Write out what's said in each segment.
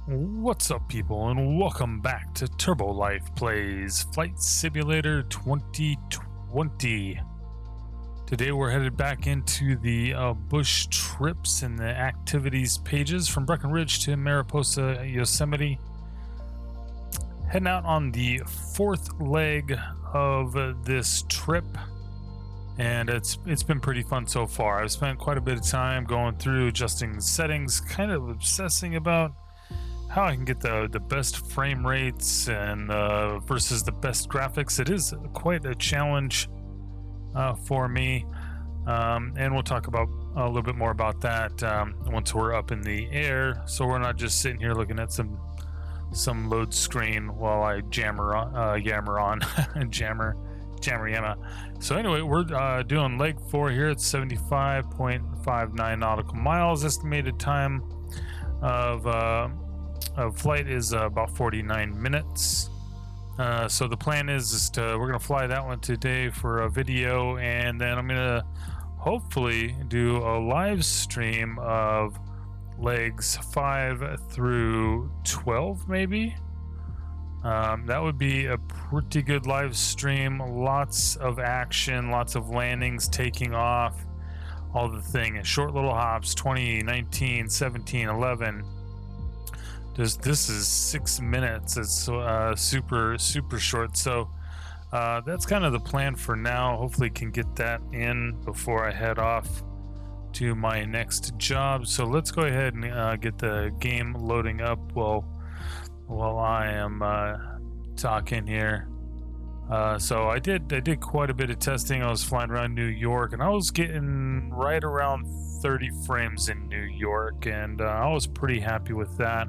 What's up, people, and welcome back to Turbo Life Plays Flight Simulator 2020. Today we're headed back into the bush trips and the activities pages from Breckenridge to Mariposa Yosemite. Heading out on the fourth leg of this trip, and it's been pretty fun so far. I've spent quite a bit of time going through, adjusting the settings, kind of obsessing about how I can get the best frame rates and versus the best graphics. It is quite a challenge for me, and we'll talk about a little bit more about that once we're up in the air, so we're not just sitting here looking at some load screen while I yammer on jammer yammer. So anyway, we're doing leg 4 here. It's 75.59 nautical miles. Estimated time of flight is about 49 minutes. So the plan is we're gonna fly that one today for a video, and then I'm gonna hopefully do a live stream of legs 5 through 12 maybe. That would be a pretty good live stream. Lots of action, lots of landings, taking off, all the thing. Short little hops, 20, 19, 17, 11. This is 6 minutes. It's super short. So that's kind of the plan for now. Hopefully can get that in before I head off to my next job. So let's go ahead and get the game loading up while I am talking here. So I did quite a bit of testing. I was flying around New York, and I was getting right around 30 frames in New York, and I was pretty happy with that.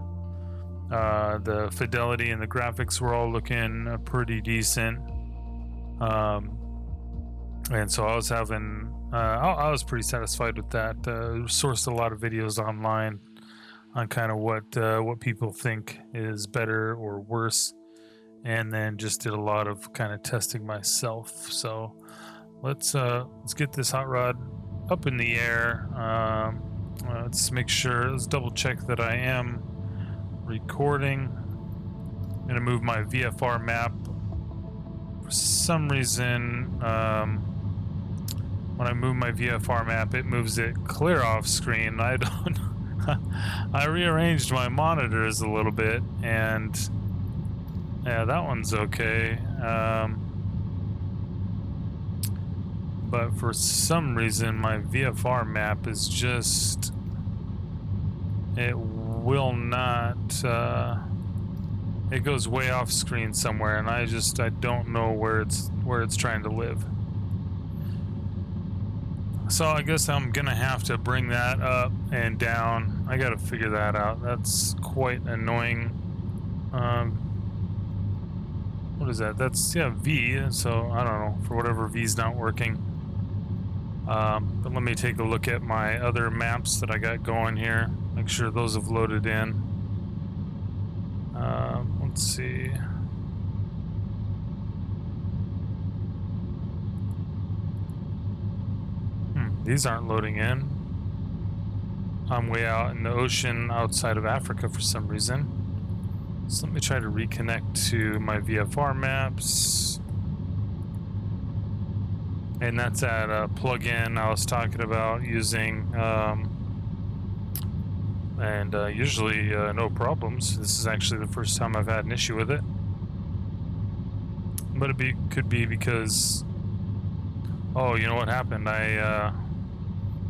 The fidelity and the graphics were all looking pretty decent, and so I was having I was pretty satisfied with that. Sourced a lot of videos online on kind of what people think is better or worse, and then just did a lot of kind of testing myself. So let's get this hot rod up in the air. Let's make sure, let's double check that I am recording. I'm gonna move my Vfr Map. For some reason, when I move my Vfr Map, it moves it clear off screen. I don't I rearranged my monitors a little bit, and yeah, that one's okay. But for some reason, my Vfr Map is just, it will not, it goes way off screen somewhere, and I don't know where it's trying to live. So I guess I'm gonna have to bring that up and down. I gotta figure that out. That's quite annoying. What is that? That's, yeah, V, so I don't know, for whatever V's not working. But let me take a look at my other maps that I got going here. Make sure those have loaded in. Let's see. These aren't loading in. I'm way out in the ocean outside of Africa for some reason. So let me try to reconnect to my Vfr maps. And that's that plugin I was talking about using. Usually no problems. This is actually the first time I've had an issue with it. But could be because, oh, you know what happened? I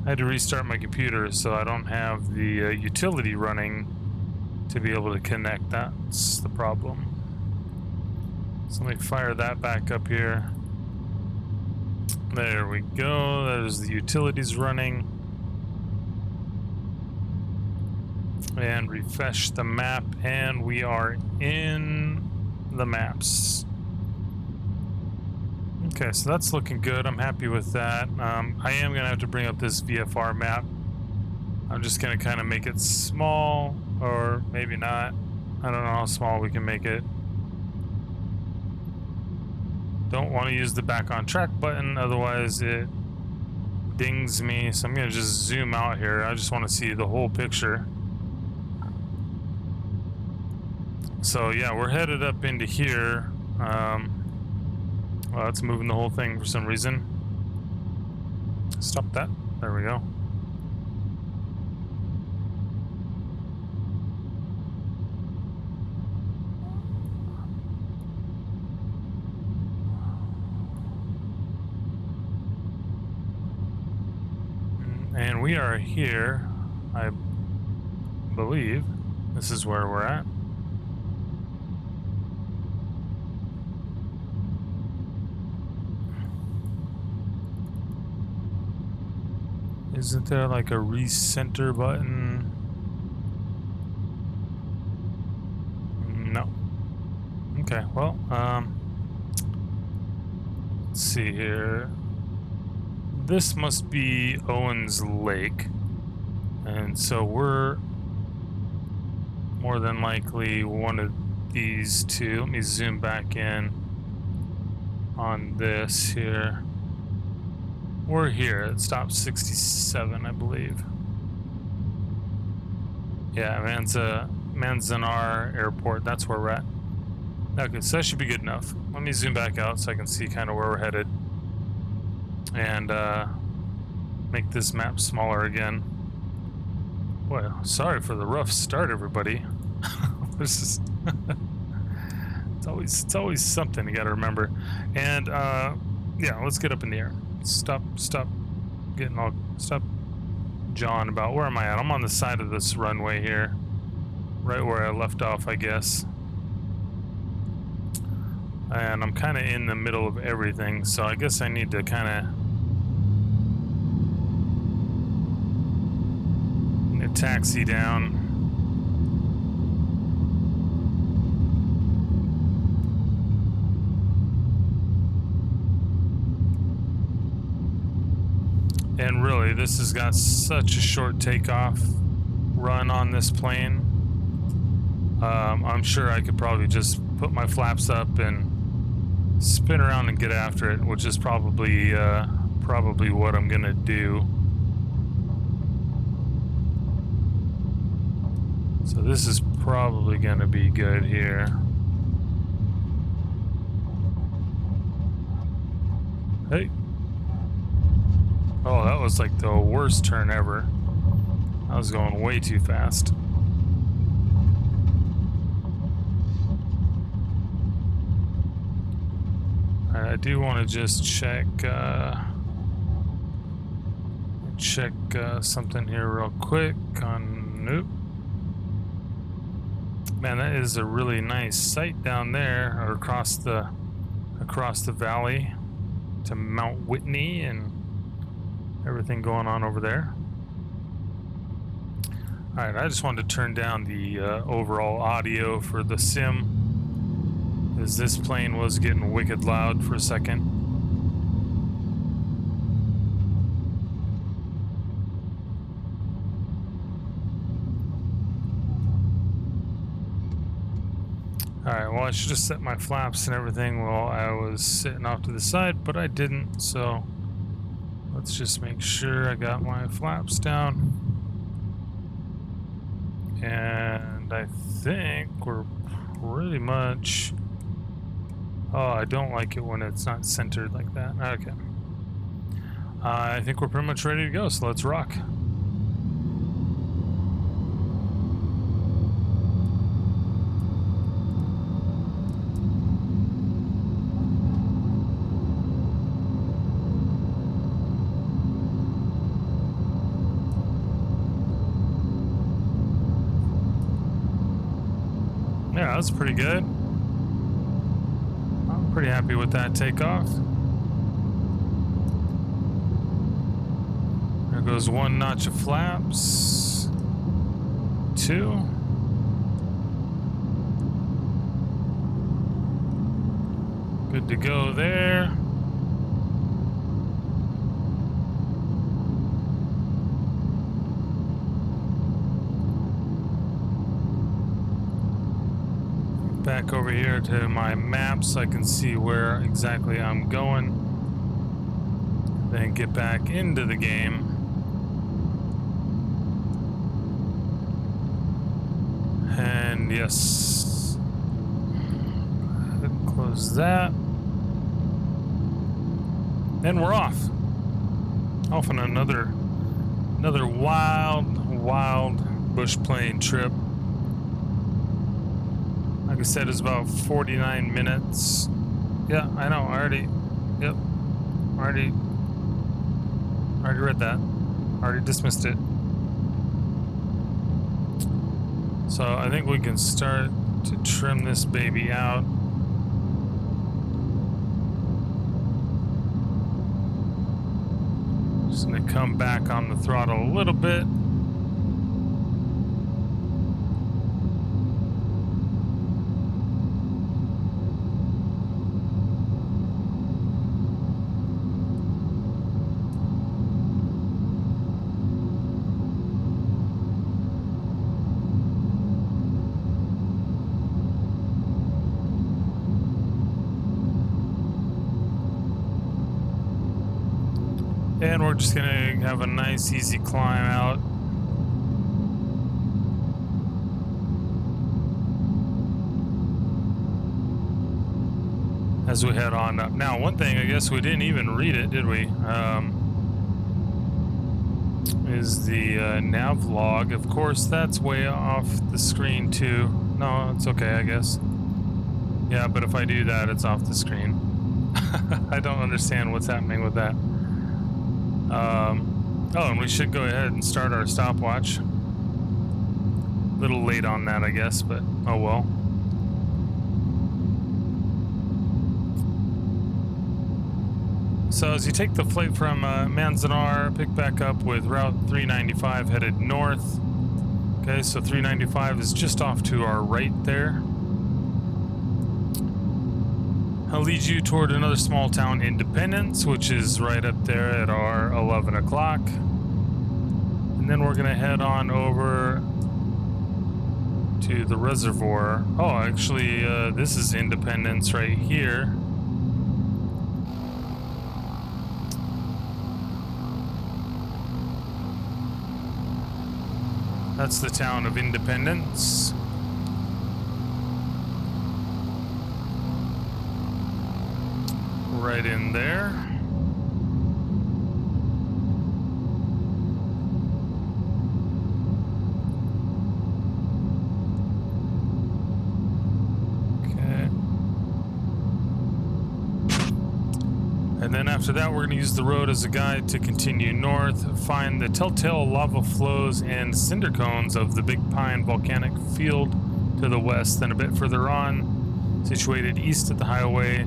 had to restart my computer, so I don't have the utility running to be able to connect. That's the problem. So let me fire that back up here. There we go. There's the utilities running. And refresh the map, and we are in the maps. Okay, so that's looking good. I'm happy with that. I am gonna have to bring up this Vfr map. I'm just gonna kind of make it small, or maybe not. I don't know how small we can make it. Don't want to use the back on track button, otherwise it dings me. So I'm gonna just zoom out here. I just want to see the whole picture. So yeah, we're headed up into here. Well, it's moving the whole thing for some reason. Stop that. There we go. And we are here, I believe. This is where we're at. Isn't there like a recenter button? No. Okay, well, let's see here. This must be Owens Lake. And so we're more than likely one of these two. Let me zoom back in on this here. We're here at stop 67, I believe. Yeah, Manzanar Airport. That's where we're at. Okay, so that should be good enough. Let me zoom back out so I can see kind of where we're headed. And make this map smaller again. Boy, sorry for the rough start, everybody. This is it's always something you got to remember. And yeah, let's get up in the air. Stop jawing about where am I at? I'm on the side of this runway here, right where I left off, I guess. And I'm kind of in the middle of everything, so I guess I need to kind of taxi down. And really, this has got such a short takeoff run on this plane. I'm sure I could probably just put my flaps up and spin around and get after it, which is probably what I'm gonna do. So this is probably gonna be good here. Hey. Oh, that was like the worst turn ever. I was going way too fast. I do want to just check something here real quick on nope. Man, that is a really nice sight down there, or across the valley to Mount Whitney and everything going on over there. All right, I just wanted to turn down the overall audio for the sim, as this plane was getting wicked loud for a second. Alright, well, I should have set my flaps and everything while I was sitting off to the side, but I didn't, so let's just make sure I got my flaps down. And I think we're pretty much... Oh, I don't like it when it's not centered like that. Okay. I think we're pretty much ready to go, so let's rock. Yeah, that's pretty good. I'm pretty happy with that takeoff. There goes one notch of flaps. Two. Good to go there. Back over here to my map so I can see where exactly I'm going. Then get back into the game. And yes, Close that. And we're off. Off on another wild bush plane trip. Like I said, it's about 49 minutes. Yeah, I know. Yep. Already read that. Already dismissed it. So I think we can start to trim this baby out. Just gonna come back on the throttle a little bit. And we're just gonna have a nice easy climb out. As we head on up. Now, one thing, I guess we didn't even read it, did we? Is the nav log. Of course, that's way off the screen too. No, it's okay, I guess. Yeah, but if I do that, it's off the screen. I don't understand what's happening with that. Oh, and we should go ahead and start our stopwatch. A little late on that, I guess, but oh well. So as you take the flight from Manzanar, pick back up with Route 395 headed north. Okay, so 395 is just off to our right there. I'll lead you toward another small town, Independence, which is right up there at our 11 o'clock. And then we're going to head on over to the reservoir. Oh, actually, this is Independence right here. That's the town of Independence. Right in there. Okay. And then after that, we're going to use the road as a guide to continue north, find the telltale lava flows and cinder cones of the Big Pine volcanic field to the west. Then a bit further on, situated east of the highway,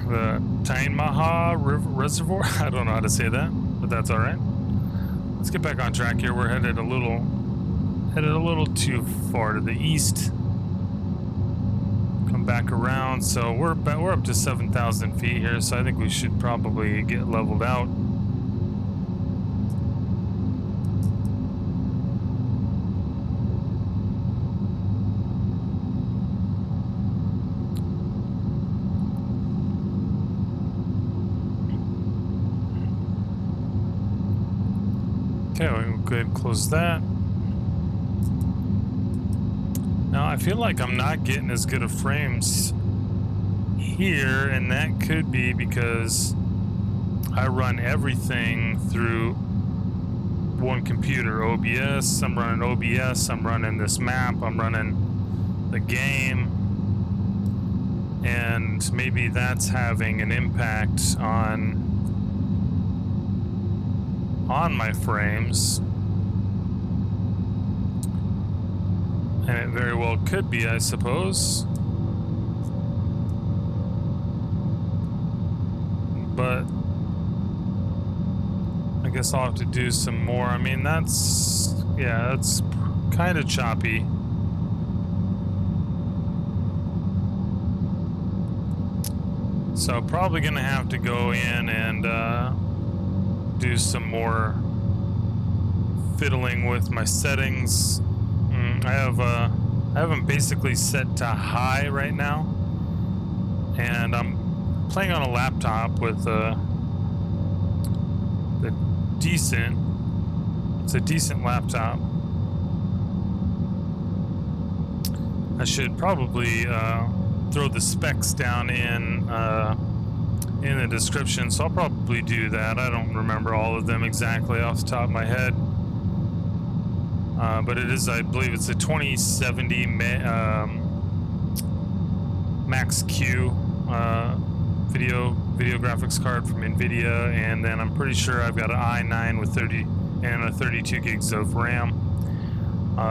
the Tainmaha River Reservoir. I don't know how to say that, but that's all right. Let's get back on track here. We're headed a little too far to the east. Come back around. So we're up to 7,000 feet here. So I think we should probably get leveled out. Okay, we'll go ahead and close that. Now, I feel like I'm not getting as good of frames here, and that could be because I run everything through one computer. OBS, I'm running OBS, I'm running this map, I'm running the game, and maybe that's having an impact on my frames, and it very well could be, I suppose, but I guess I'll have to do some more. I mean, that's kind of choppy. So probably gonna have to go in and do some more fiddling with my settings. I have them basically set to high right now, and I'm playing on a laptop with it's a decent laptop. I should probably throw the specs down in the description, so I'll probably do that. I don't remember all of them exactly off the top of my head, but it is, I believe it's a 2070 Max Q video graphics card from NVIDIA, and then I'm pretty sure I've got an i9 with 32 gigs of RAM.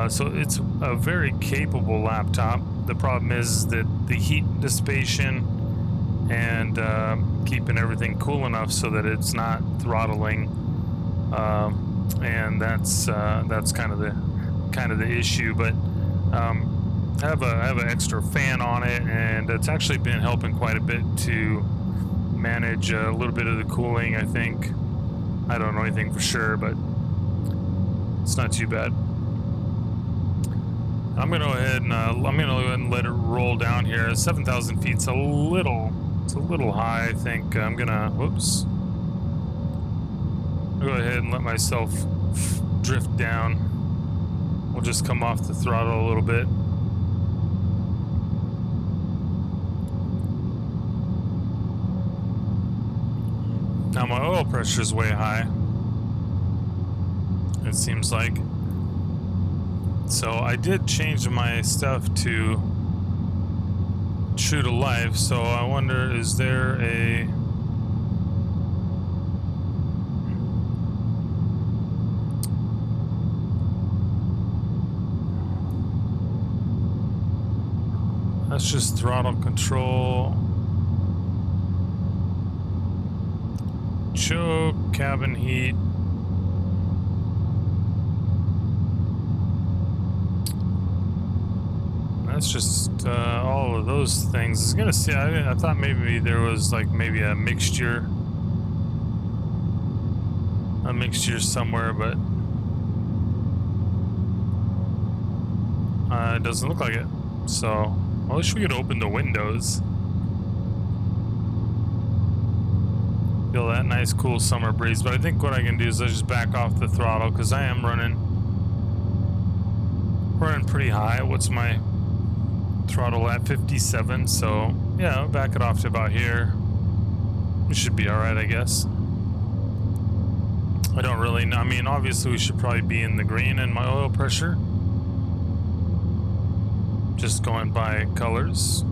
So it's a very capable laptop. The problem is that the heat dissipation and keeping everything cool enough so that it's not throttling, and that's kind of the issue. But I have an extra fan on it, and it's actually been helping quite a bit to manage a little bit of the cooling, I think. I don't know anything for sure, but it's not too bad. I'm gonna go ahead and let it roll down here. 7,000 feet's a little high, I think. I'm gonna, whoops. I'll go ahead and let myself drift down. We'll just come off the throttle a little bit. Now my oil pressure is way high, it seems like. So I did change my stuff to true to life, so I wonder, is there a... That's just throttle control. Choke, cabin heat. That's just all of those things. I was gonna say, I thought maybe there was like maybe a mixture somewhere, but it doesn't look like it. So I wish we could open the windows. Feel that nice cool summer breeze, but I think what I can do is I just back off the throttle because I am running pretty high. What's my throttle at? 57, so yeah, I'll back it off to about here. We should be alright, I guess. I don't really know. I mean, obviously we should probably be in the green in my oil pressure. Just going by colors.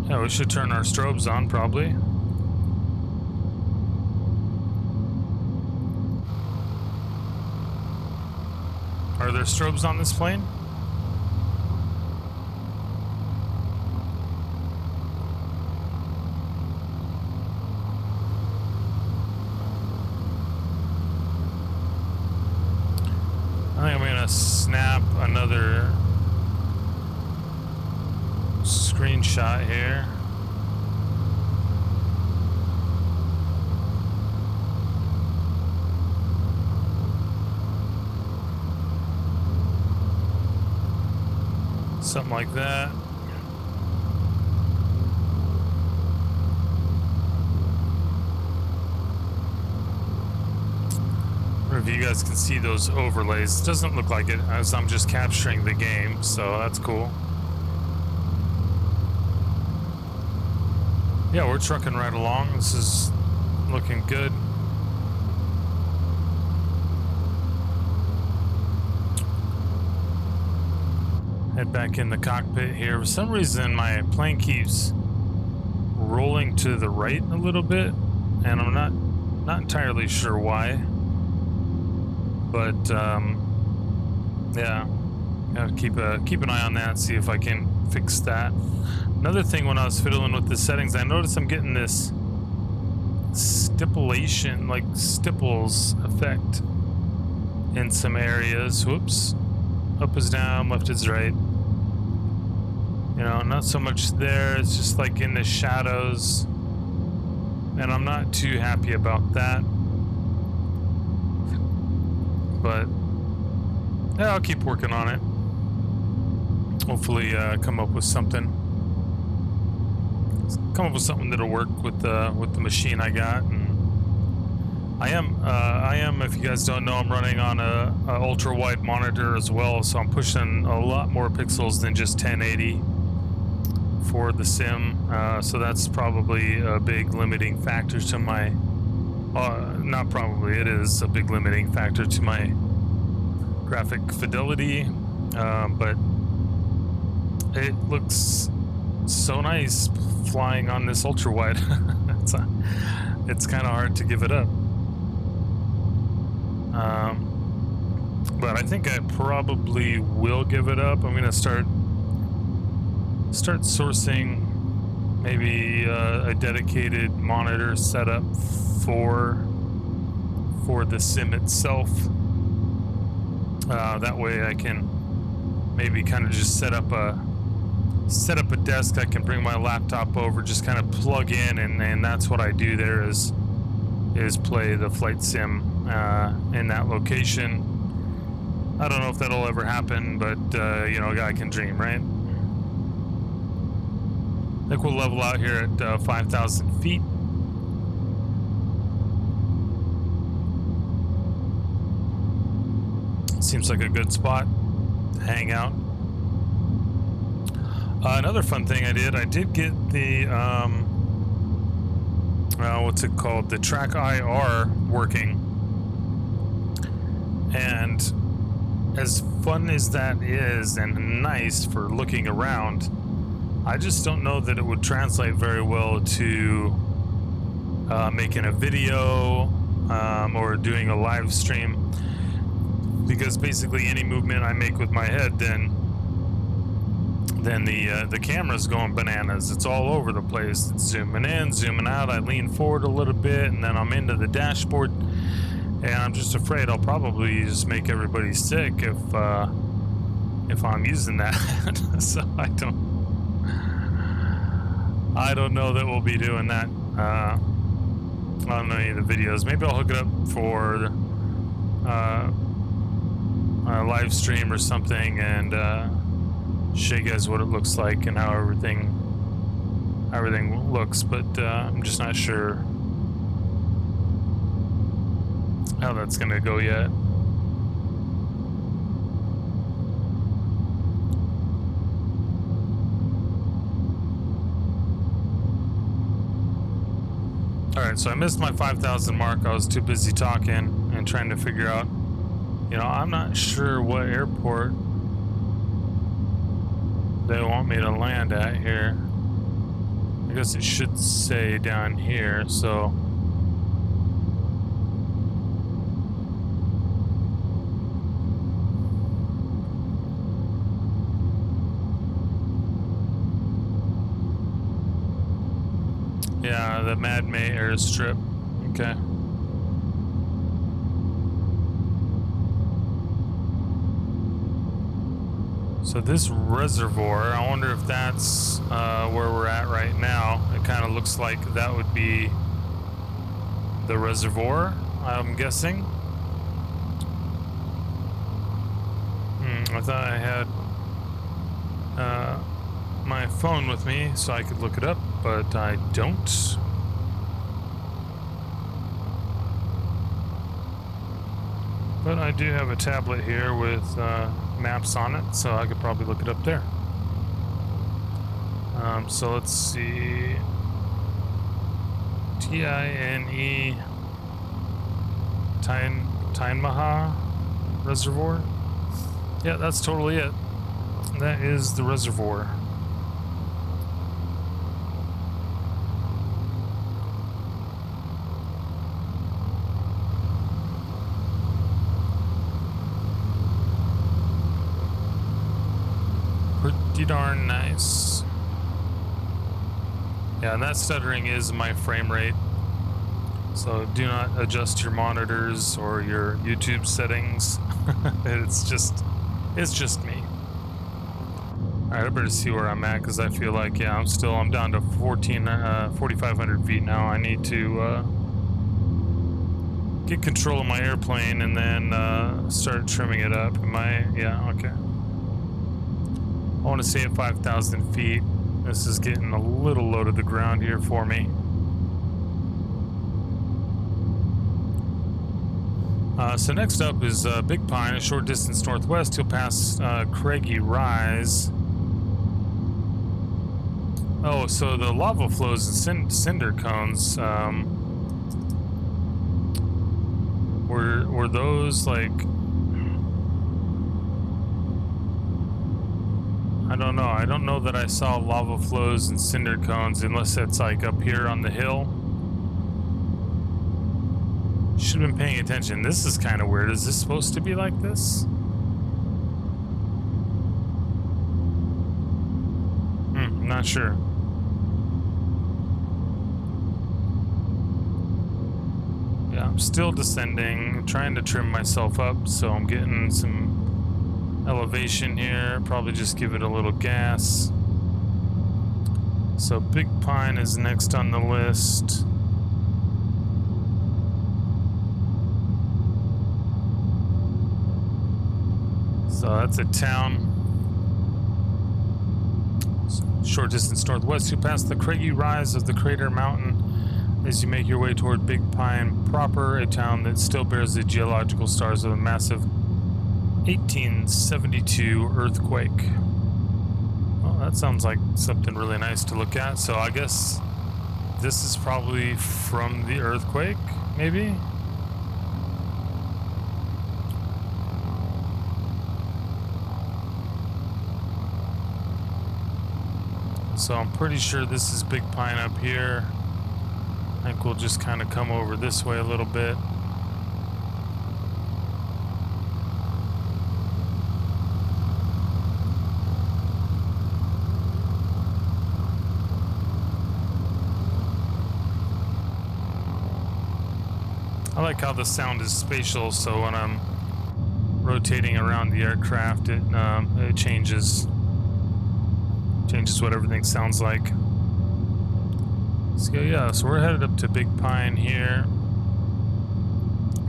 Yeah, we should turn our strobes on, probably. Are there strobes on this plane? I think I'm gonna snap another screenshot here. Something like that. I don't know if you guys can see those overlays. It doesn't look like it as I'm just capturing the game, so that's cool. Yeah, we're trucking right along. This is looking good. Head back in the cockpit here. For some reason, my plane keeps rolling to the right a little bit, and I'm not entirely sure why. But yeah, gotta keep an eye on that. See if I can fix that. Another thing, when I was fiddling with the settings, I noticed I'm getting this stipulation, like stipples effect in some areas. Whoops. Up is down, left is right. You know, not so much there. It's just like in the shadows. And I'm not too happy about that. But yeah, I'll keep working on it. Hopefully come up with something. Come up with something that'll work with the machine I got, and I am, if you guys don't know, I'm running on a ultra wide monitor as well, so I'm pushing a lot more pixels than just 1080 for the sim. So that's probably a big limiting factor to my, not probably, it is a big limiting factor to my graphic fidelity, but it looks so nice flying on this ultra wide. It's kind of hard to give it up. But I think I probably will give it up. I'm gonna start sourcing maybe a dedicated monitor setup for the sim itself. That way I can maybe kind of just set up a desk. I can bring my laptop over, just kind of plug in, and that's what I do there is play the flight sim in that location. I don't know if that'll ever happen, but you know, a guy can dream, right? I think we'll level out here at 5,000 feet. Seems like a good spot to hang out. Another fun thing I did get the what's it called, the track IR working, and as fun as that is and nice for looking around, I just don't know that it would translate very well to making a video or doing a live stream, because basically any movement I make with my head, then the camera's going bananas. It's all over the place. It's zooming in, zooming out. I lean forward a little bit, and then I'm into the dashboard, and I'm just afraid I'll probably just make everybody sick if I'm using that. So I don't know that we'll be doing that on any of the videos. Maybe I'll hook it up for a live stream or something, and show you guys what it looks like and how everything looks, but I'm just not sure how that's gonna go yet. Alright, so I missed my 5,000 mark. I was too busy talking and trying to figure out, you know, I'm not sure what airport they want me to land at here. I guess it should say down here, so yeah, the Mad May airstrip. Okay. So this reservoir, I wonder if that's where we're at right now. It kind of looks like that would be the reservoir, I'm guessing. I thought I had my phone with me so I could look it up, but I don't. But I do have a tablet here with maps on it, so I could probably look it up there. So let's see. T-I-N-E Tainmaha Reservoir. Yeah, that's totally it. That is the reservoir. Pretty darn nice. Yeah, and that stuttering is my frame rate. So do not adjust your monitors or your YouTube settings. It's just me. Alright, I better see where I'm at, because I feel like, yeah, I'm down to 4,500 feet now. I need to get control of my airplane and then start trimming it up. Yeah, okay. I want to stay at 5,000 feet. This is getting a little low to the ground here for me. So next up is Big Pine, a short distance northwest. You'll pass Craggy Rise. Oh, so the lava flows and cinder cones, were those like, I don't know. I don't know that I saw lava flows and cinder cones unless it's like up here on the hill. Should have been paying attention. This is kind of weird. Is this supposed to be like this? Not sure. Yeah, I'm still descending, trying to trim myself up, so I'm getting some elevation here. Probably just give it a little gas. So Big Pine is next on the list. So that's a town. Short distance northwest, you pass the craggy rise of the Crater Mountain as you make your way toward Big Pine proper, a town that still bears the geological stars of a massive 1872 earthquake. Well, that sounds like something really nice to look at. So I guess this is probably from the earthquake, maybe? So I'm pretty sure this is Big Pine up here. I think we'll just kind of come over this way a little bit. I like how the sound is spatial, so when I'm rotating around the aircraft, it changes what everything sounds like. So yeah, so we're headed up to Big Pine here.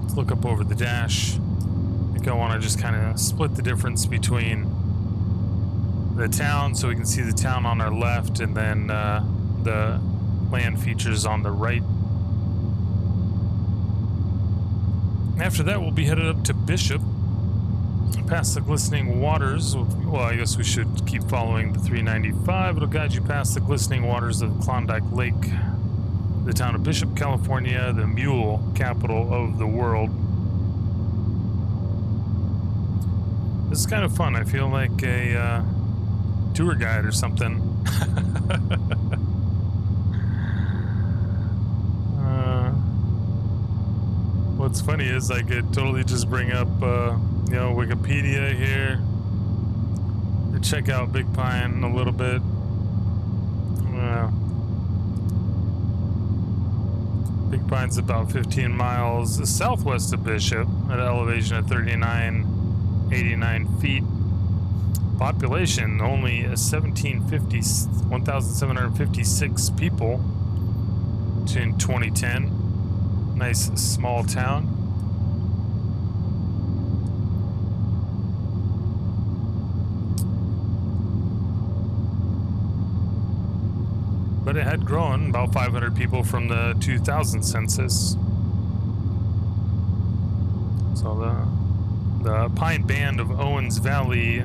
Let's look up over the dash. I think I want to just kind of split the difference between the town, so we can see the town on our left, and then the land features on the right. After that, we'll be headed up to Bishop, past the glistening waters. Well, I guess we should keep following the 395. It'll guide you past the glistening waters of Klondike Lake, the town of Bishop, California, the mule capital of the world. This is kind of fun. I feel like a tour guide or something. What's funny is I could totally just bring up Wikipedia here to check out Big Pine a little bit. Big Pine's about 15 miles southwest of Bishop at an elevation of 3,989 feet. Population only 1,756 people in 2010. Nice small town. But it had grown about 500 people from the 2000 census. So the Pine Band of Owens Valley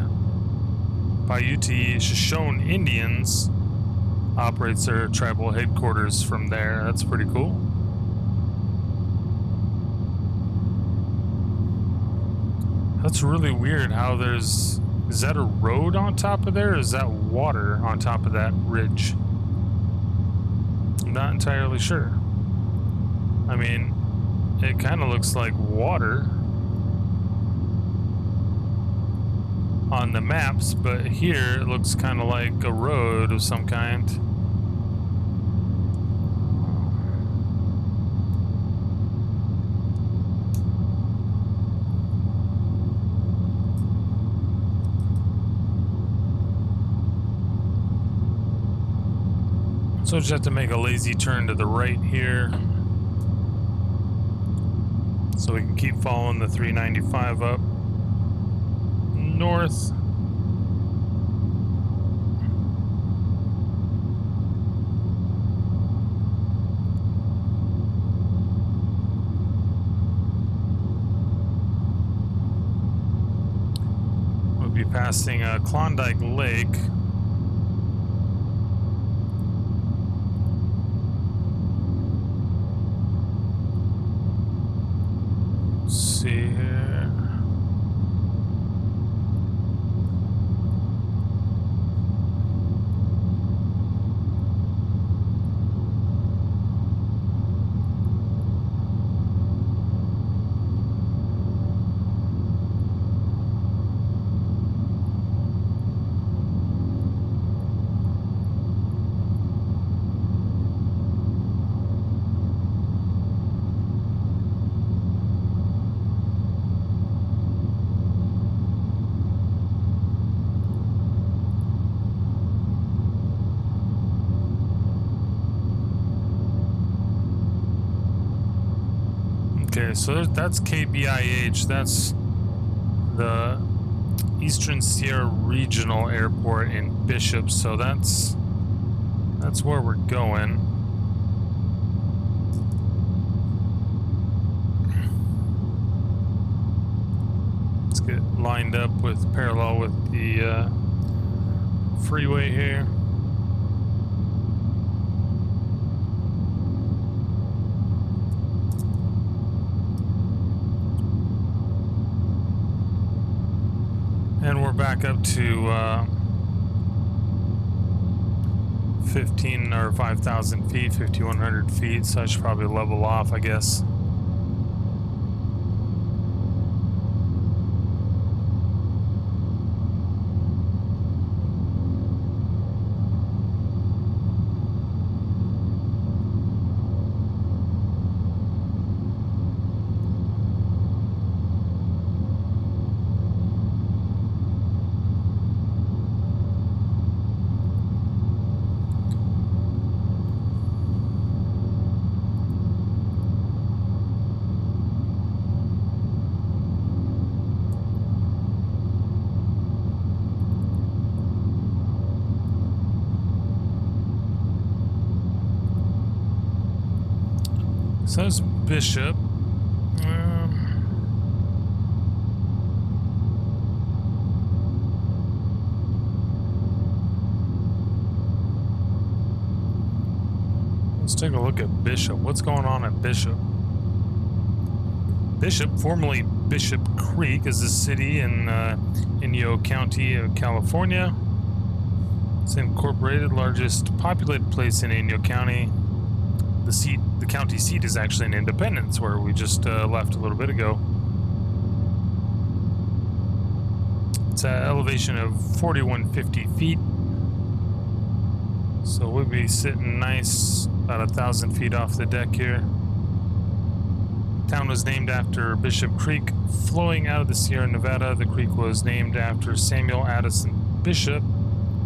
Paiute Shoshone Indians operates their tribal headquarters from there. That's pretty cool. That's really weird how is that a road on top of there, or is that water on top of that ridge? I'm not entirely sure. I mean, it kind of looks like water on the maps, but here it looks kind of like a road of some kind. So just have to make a lazy turn to the right here, so we can keep following the 395 up north. be passing Klondike Lake. Let's see here. Okay, so that's KBIH. That's the Eastern Sierra Regional Airport in Bishop. So that's where we're going. Let's get lined up with parallel with the freeway here. And we're back up to 15 or 5,000 feet, 5,100 feet, so I should probably level off, I guess. So that's Bishop. Let's take a look at Bishop. What's going on at Bishop? Bishop, formerly Bishop Creek, is a city in Inyo County of California. It's incorporated, largest populated place in Inyo County. The county seat is actually in Independence, where we just left a little bit ago. It's at elevation of 4,150 feet. So we'll be sitting nice about 1,000 feet off the deck here. The town was named after Bishop Creek, flowing out of the Sierra Nevada. The creek was named after Samuel Addison Bishop,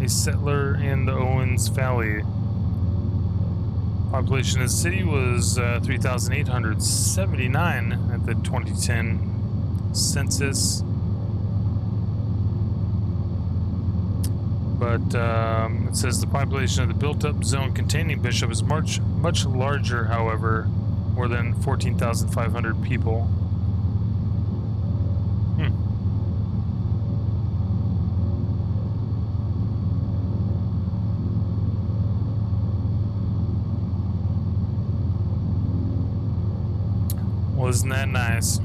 a settler in the Owens Valley. Population of the city was 3,879 at the 2010 census. But it says the population of the built-up zone containing Bishop is much larger, however, more than 14,500 people. Wasn't that nice?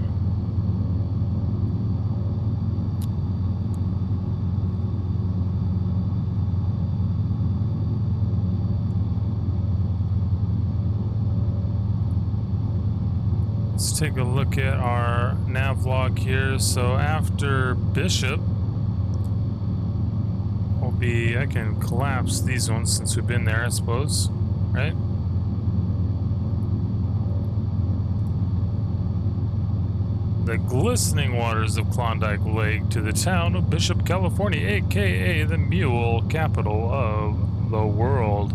Let's take a look at our nav log here. So after Bishop, I can collapse these ones since we've been there, I suppose, right? The glistening waters of Klondike Lake to the town of Bishop, California, aka the mule capital of the world.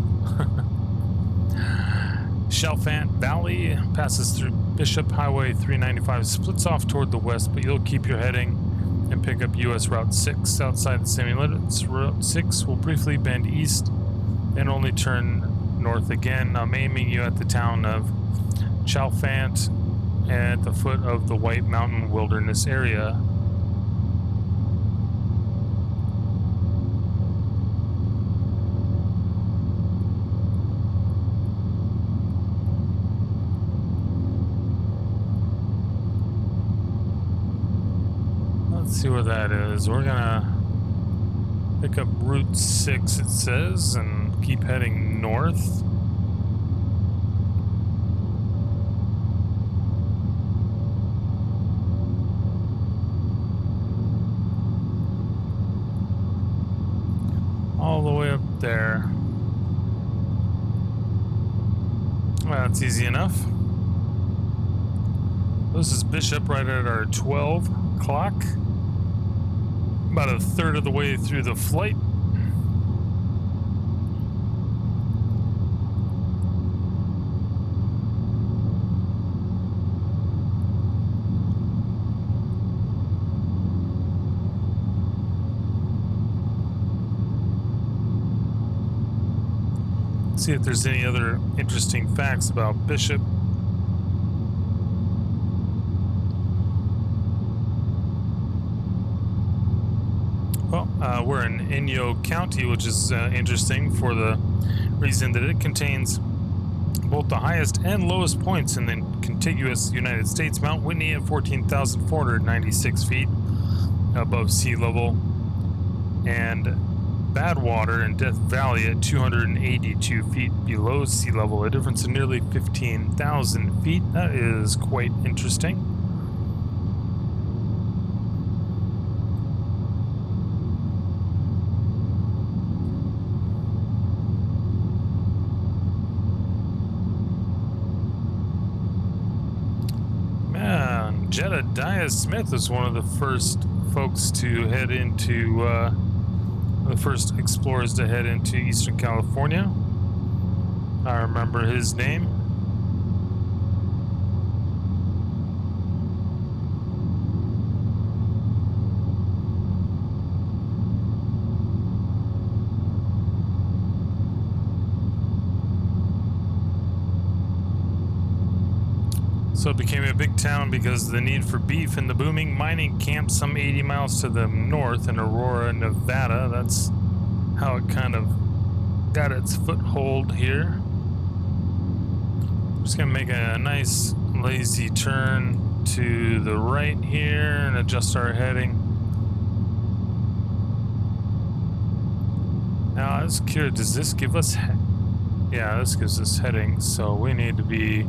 Chalfant Valley passes through Bishop. Highway 395 splits off toward the west, but you'll keep your heading and pick up US Route 6 outside the city limits. Route 6 will briefly bend east, then only turn north again. I'm aiming you at the town of Chalfant at the foot of the White Mountain Wilderness area. Let's see where that is. We're gonna pick up Route 6, it says, and keep heading north. All the way up there. Well, that's easy enough. This is Bishop right at our 12 o'clock. About a third of the way through the flight. See if there's any other interesting facts about Bishop. Well, we're in Inyo County, which is interesting for the reason that it contains both the highest and lowest points in the contiguous United States. Mount Whitney at 14,496 feet above sea level, and Badwater in Death Valley at 282 feet below sea level, a difference of nearly 15,000 feet. That is quite interesting. Man, Jedediah Smith was one of the first folks to head into the first explorers to head into Eastern California. I remember his name. So it became a big town because of the need for beef and the booming mining camp some 80 miles to the north in Aurora, Nevada. That's how it kind of got its foothold here. Just gonna make a nice lazy turn to the right here and adjust our heading. Now I was curious, does this give us yeah, this gives us heading, so we need to be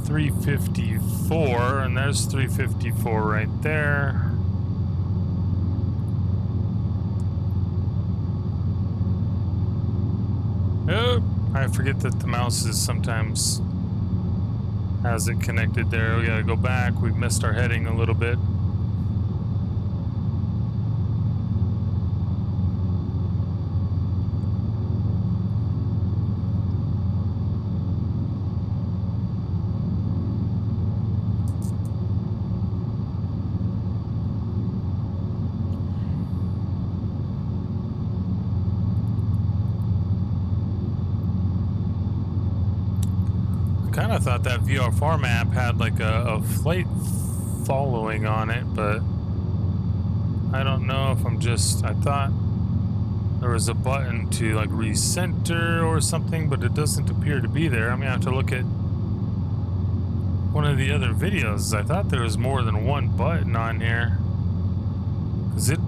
354, and there's 354 right there. Oh, I forget that the mouse is sometimes has it connected there. We gotta go back. We've missed our heading a little bit. I thought that Vfr Map had like a flight following on it, but I don't know if I thought there was a button to like recenter or something, but it doesn't appear to be there. I'm gonna have to look at one of the other videos. I thought there was more than one button on here, because it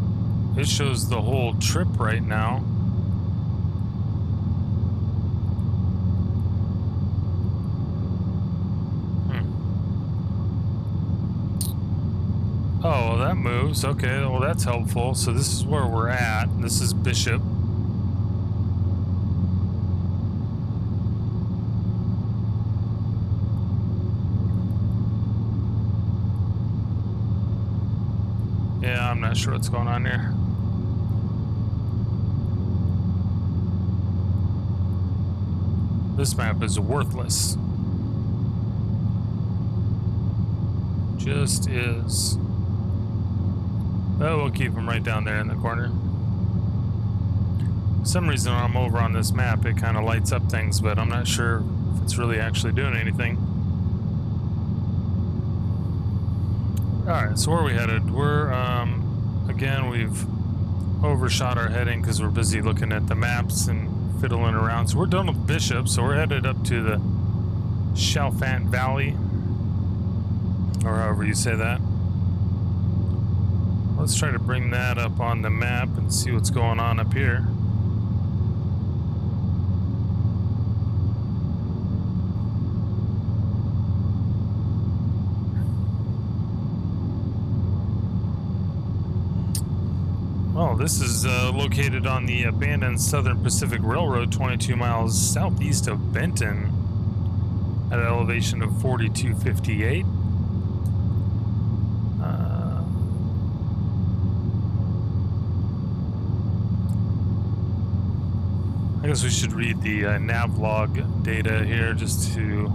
shows the whole trip right now. Oh, well, that moves. Okay, well, that's helpful. So this is where we're at. This is Bishop. Yeah, I'm not sure what's going on here. This map is worthless. Just is. Oh, we'll keep them right down there in the corner. For some reason, when I'm over on this map, it kind of lights up things, but I'm not sure if it's really actually doing anything. Alright, so where are we headed? We're, again, we've overshot our heading because we're busy looking at the maps and fiddling around. So we're done with Bishop, so we're headed up to the Chalfant Valley, or however you say that. let's try to bring that up on the map and see what's going on up here. Well, this is located on the abandoned Southern Pacific Railroad, 22 miles southeast of Benton, at an elevation of 4258. I guess we should read the navlog data here just to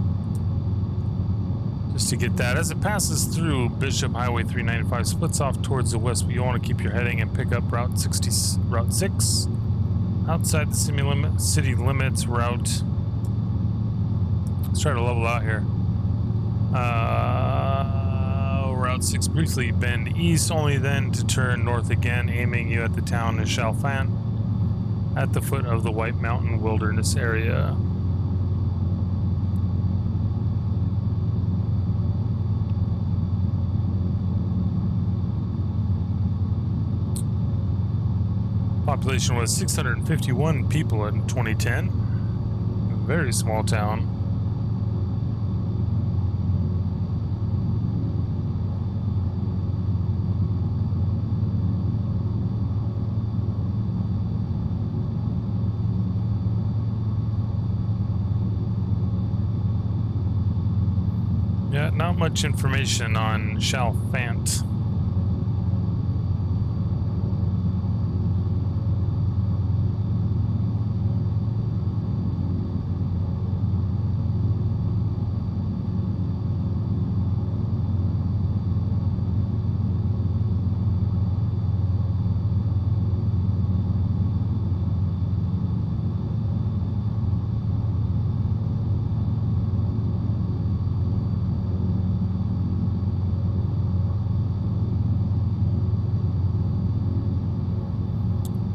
get that. As it passes through Bishop Highway 395, splits off towards the west, but you want to keep your heading and pick up Route 6 outside the city limits. Route. Let's try to level out here. Route 6 briefly bend east, only then to turn north again, aiming you at the town of Chalfant at the foot of the White Mountain Wilderness area. Population was 651 people in 2010. A very small town. Yeah, not much information on Chalfant.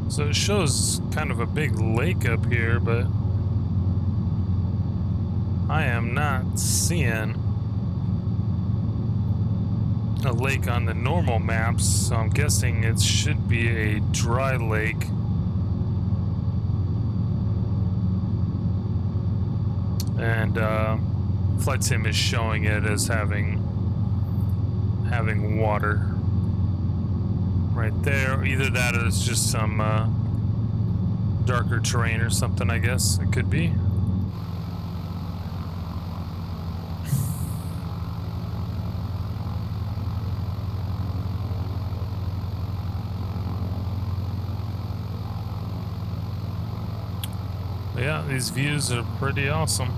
So it shows kind of a big lake up here, but I am not seeing a lake on the normal maps, so I'm guessing it should be a dry lake. And Flight Sim is showing it as having water right there. Either that or it's just some darker terrain or something, I guess it could be. But yeah, these views are pretty awesome.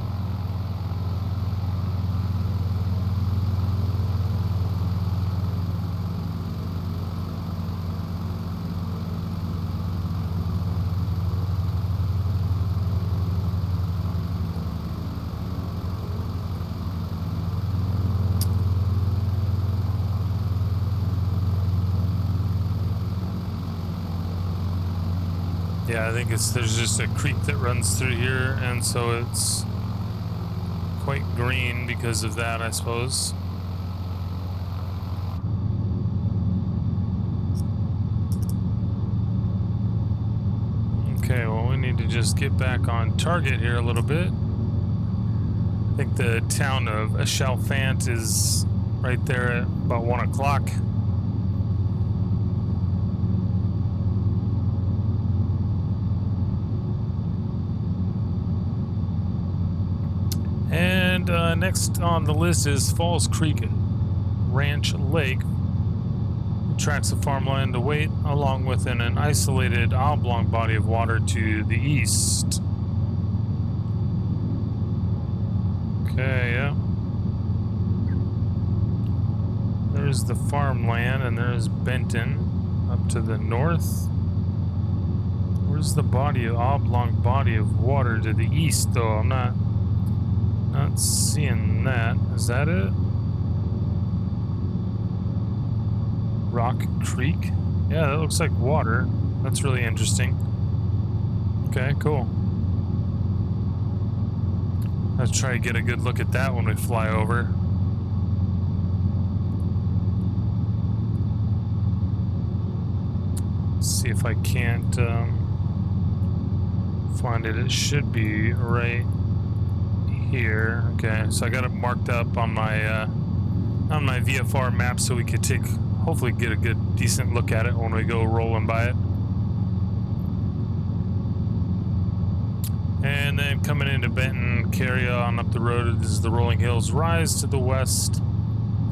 Yeah, I think there's just a creek that runs through here, and so it's quite green because of that, I suppose. Okay, well, we need to just get back on target here a little bit. I think the town of Chalfant is right there at about 1 o'clock. And next on the list is Falls Creek Ranch Lake. It tracks the farmland to wait, along with an isolated oblong body of water to the east. Okay, yeah. There's the farmland, and there's Benton up to the north. Where's the oblong body of water to the east, though? I'm not seeing that. Is that it? Rock Creek? Yeah, that looks like water. That's really interesting. Okay, cool. Let's try to get a good look at that when we fly over. See if I can't find it. It should be right here. Okay, so I got it marked up on my VFR map so we could hopefully get a good, decent look at it when we go rolling by it. And then coming into Benton, carry on up the road as the rolling hills rise to the west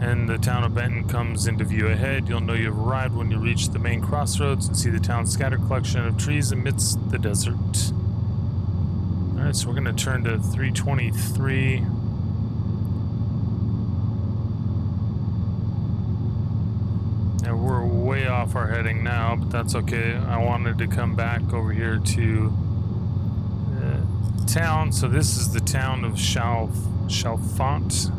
and the town of Benton comes into view ahead. You'll know you've arrived when you reach the main crossroads and see the town's scattered collection of trees amidst the desert. Alright, so we're going to turn to 323. And we're way off our heading now, but that's okay. I wanted to come back over here to town. So this is the town of Chalfont.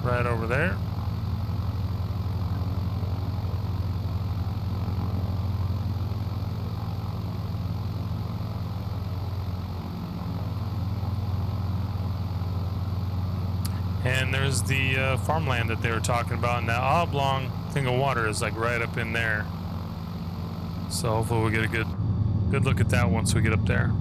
Right over there. And there's the farmland that they were talking about, and that oblong thing of water is like right up in there. So hopefully we'll get a good look at that once we get up there.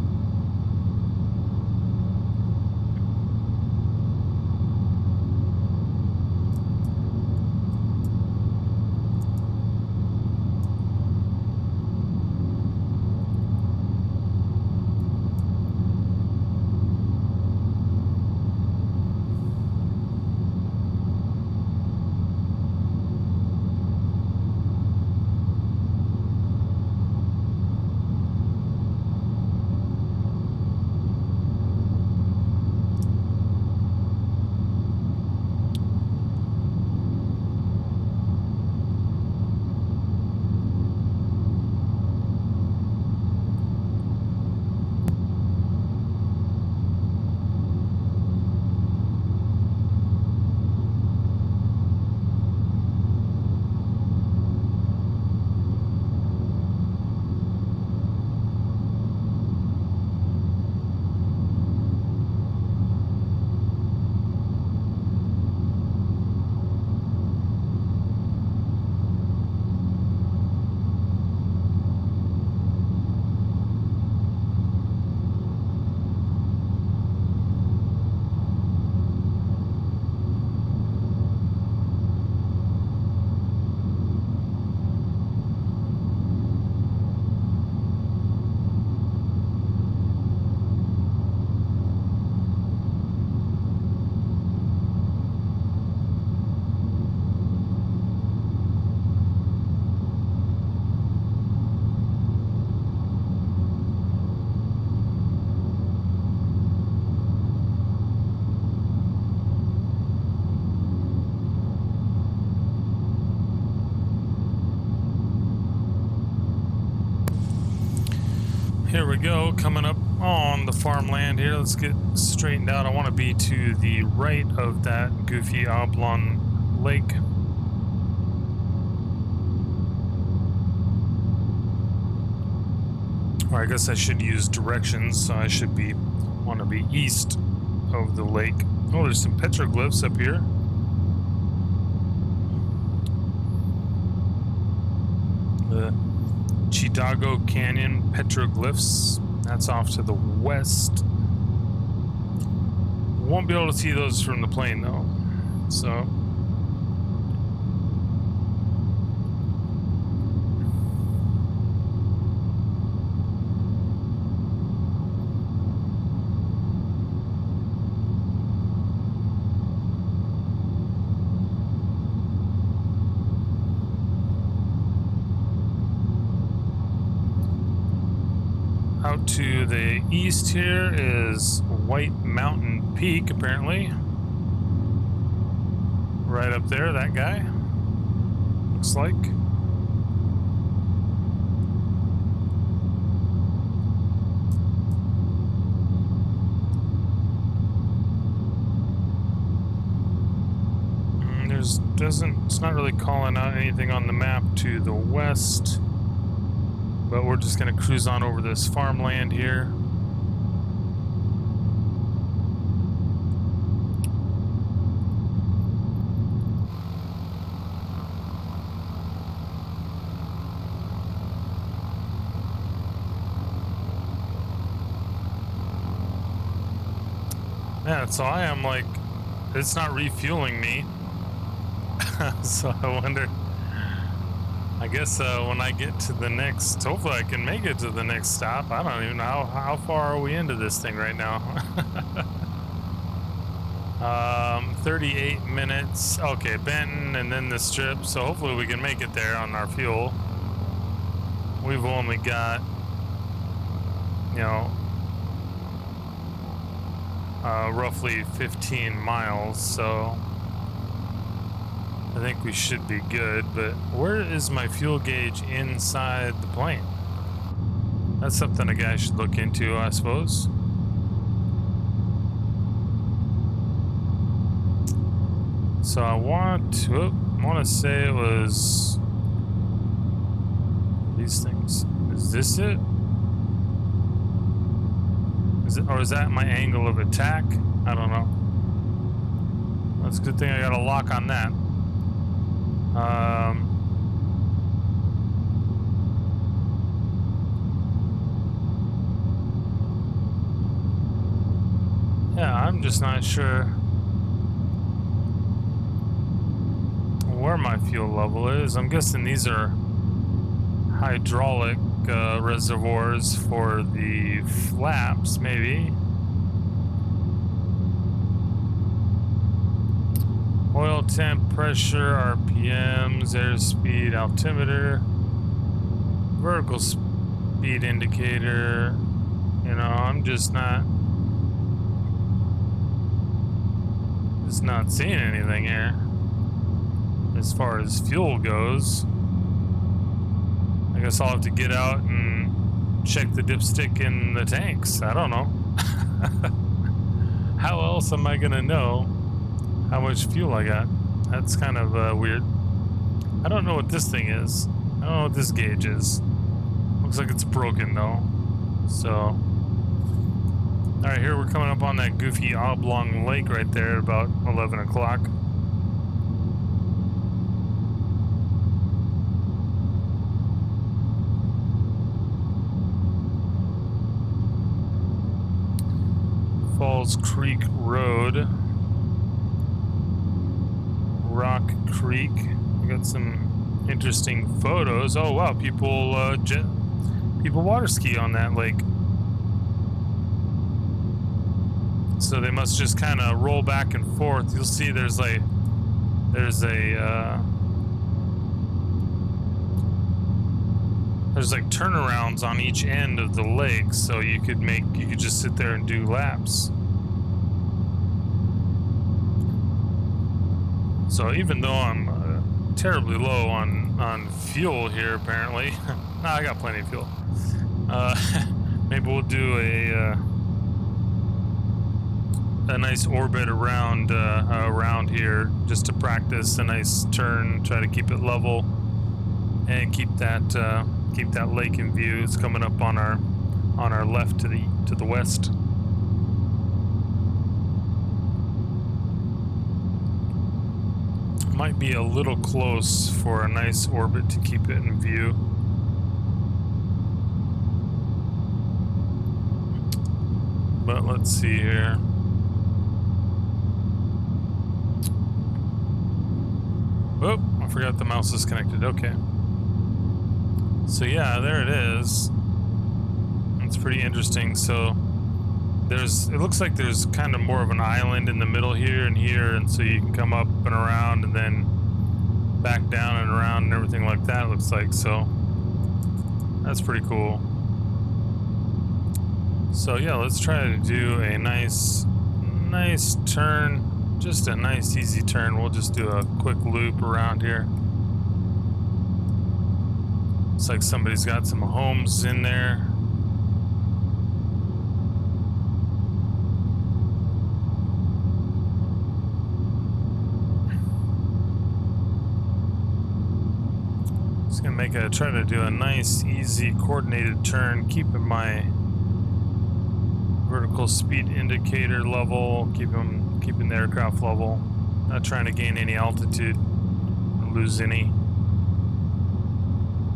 Here we go, coming up on the farmland here. Let's get straightened out. I want to be to the right of that goofy oblong lake. Or I guess I should use directions, so I should want to be east of the lake. Oh, there's some petroglyphs up here. The Chidago Canyon petroglyphs. That's off to the west. Won't be able to see those from the plane though. So out to the east here is White Mountain Peak, apparently. Right up there, that guy. Looks like. It's not really calling out anything on the map to the west. But we're just going to cruise on over this farmland here. Yeah, so I am like, it's not refueling me. So I wonder, I guess when I get to the next, hopefully I can make it to the next stop. I don't even know how far are we into this thing right now. 38 minutes. Okay, Benton and then the strip. So hopefully we can make it there on our fuel. We've only got, you know, roughly 15 miles, so I think we should be good. But where is my fuel gauge inside the plane? That's something a guy should look into, I suppose. So I want to say it was these things. Is this it? Is it, or is that my angle of attack? I don't know. That's a good thing I got a lock on that. Yeah, I'm just not sure where my fuel level is. I'm guessing these are hydraulic reservoirs for the flaps, maybe. Oil temp, pressure, RPMs, airspeed, altimeter, vertical speed indicator. You know, I'm just not seeing anything here as far as fuel goes. I guess I'll have to get out and check the dipstick in the tanks. I don't know. How else am I gonna know how much fuel I got? That's kind of weird. I don't know what this thing is. I don't know what this gauge is. Looks like it's broken though. So, all right, here we're coming up on that goofy oblong lake right there at about 11 o'clock. Falls Creek Road, Rock Creek. We got some interesting photos. Oh wow, people water ski on that lake. So they must just kind of roll back and forth. You'll see there's a there's like turnarounds on each end of the lake, so you could just sit there and do laps. So even though I'm terribly low on fuel here, apparently, no, I got plenty of fuel. Maybe we'll do a nice orbit around here just to practice a nice turn. Try to keep it level and keep that lake in view. It's coming up on our left to the west. Might be a little close for a nice orbit to keep it in view. But let's see here. Oh, I forgot the mouse is connected. Okay. So yeah, there it is. It's pretty interesting. So it looks like there's kind of more of an island in the middle here, and so you can come up and around and then back down and around and everything like that, it looks like. So that's pretty cool. So yeah, let's try to do a nice turn, just a nice easy turn. We'll just do a quick loop around here. Looks like somebody's got some homes in there. Just gonna try to do a nice, easy, coordinated turn, keeping my vertical speed indicator level, keeping the aircraft level, not trying to gain any altitude or lose any.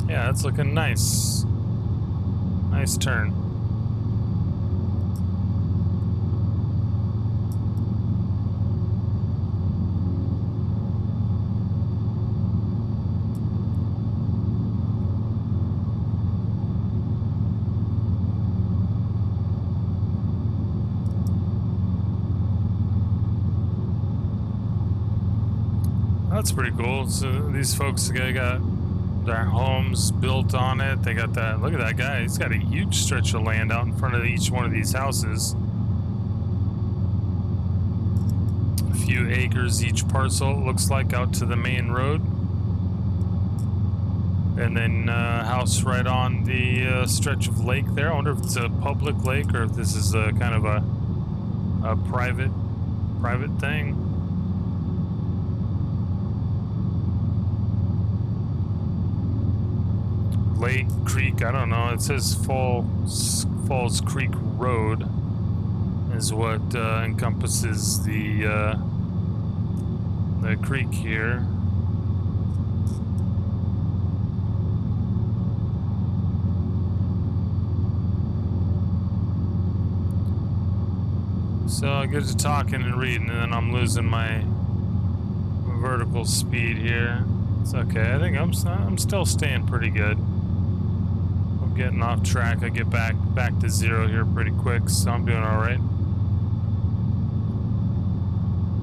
Yeah, that's looking nice. Nice turn. That's pretty cool. So these folks, they got their homes built on it. They got that. Look at that guy. He's got a huge stretch of land out in front of each one of these houses. A few acres each parcel, it looks like, out to the main road. And then a house right on the stretch of lake there. I wonder if it's a public lake or if this is a kind of a private thing. Lake, creek, I don't know. It says Falls Creek Road is what encompasses the creek here. So I get to talking and reading, and then I'm losing my vertical speed here. It's okay. I think I'm still staying pretty good. I'm getting off track. I get back to zero here pretty quick, so I'm doing all right.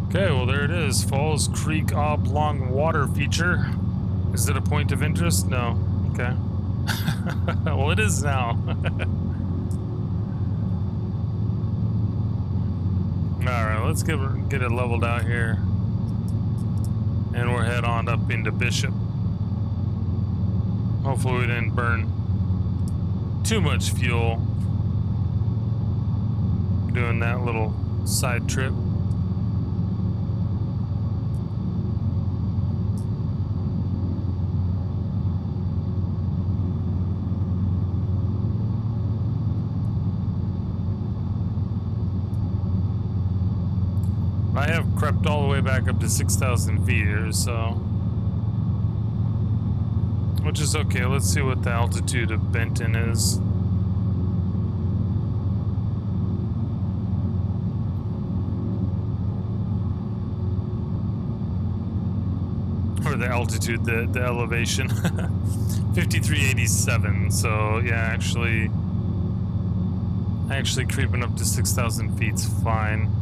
Okay, well there it is. Falls Creek Oblong Water Feature. Is it a point of interest? No. Okay. Well, it is now. Alright, let's get it leveled out here. And we'll head on up into Bishop. Hopefully we didn't burn too much fuel doing that little side trip. I have crept all the way back up to 6,000 feet here, so... which is okay. Let's see what the altitude of Benton is. Or the altitude, the elevation. 5387, so yeah, actually creeping up to 6,000 feet's fine.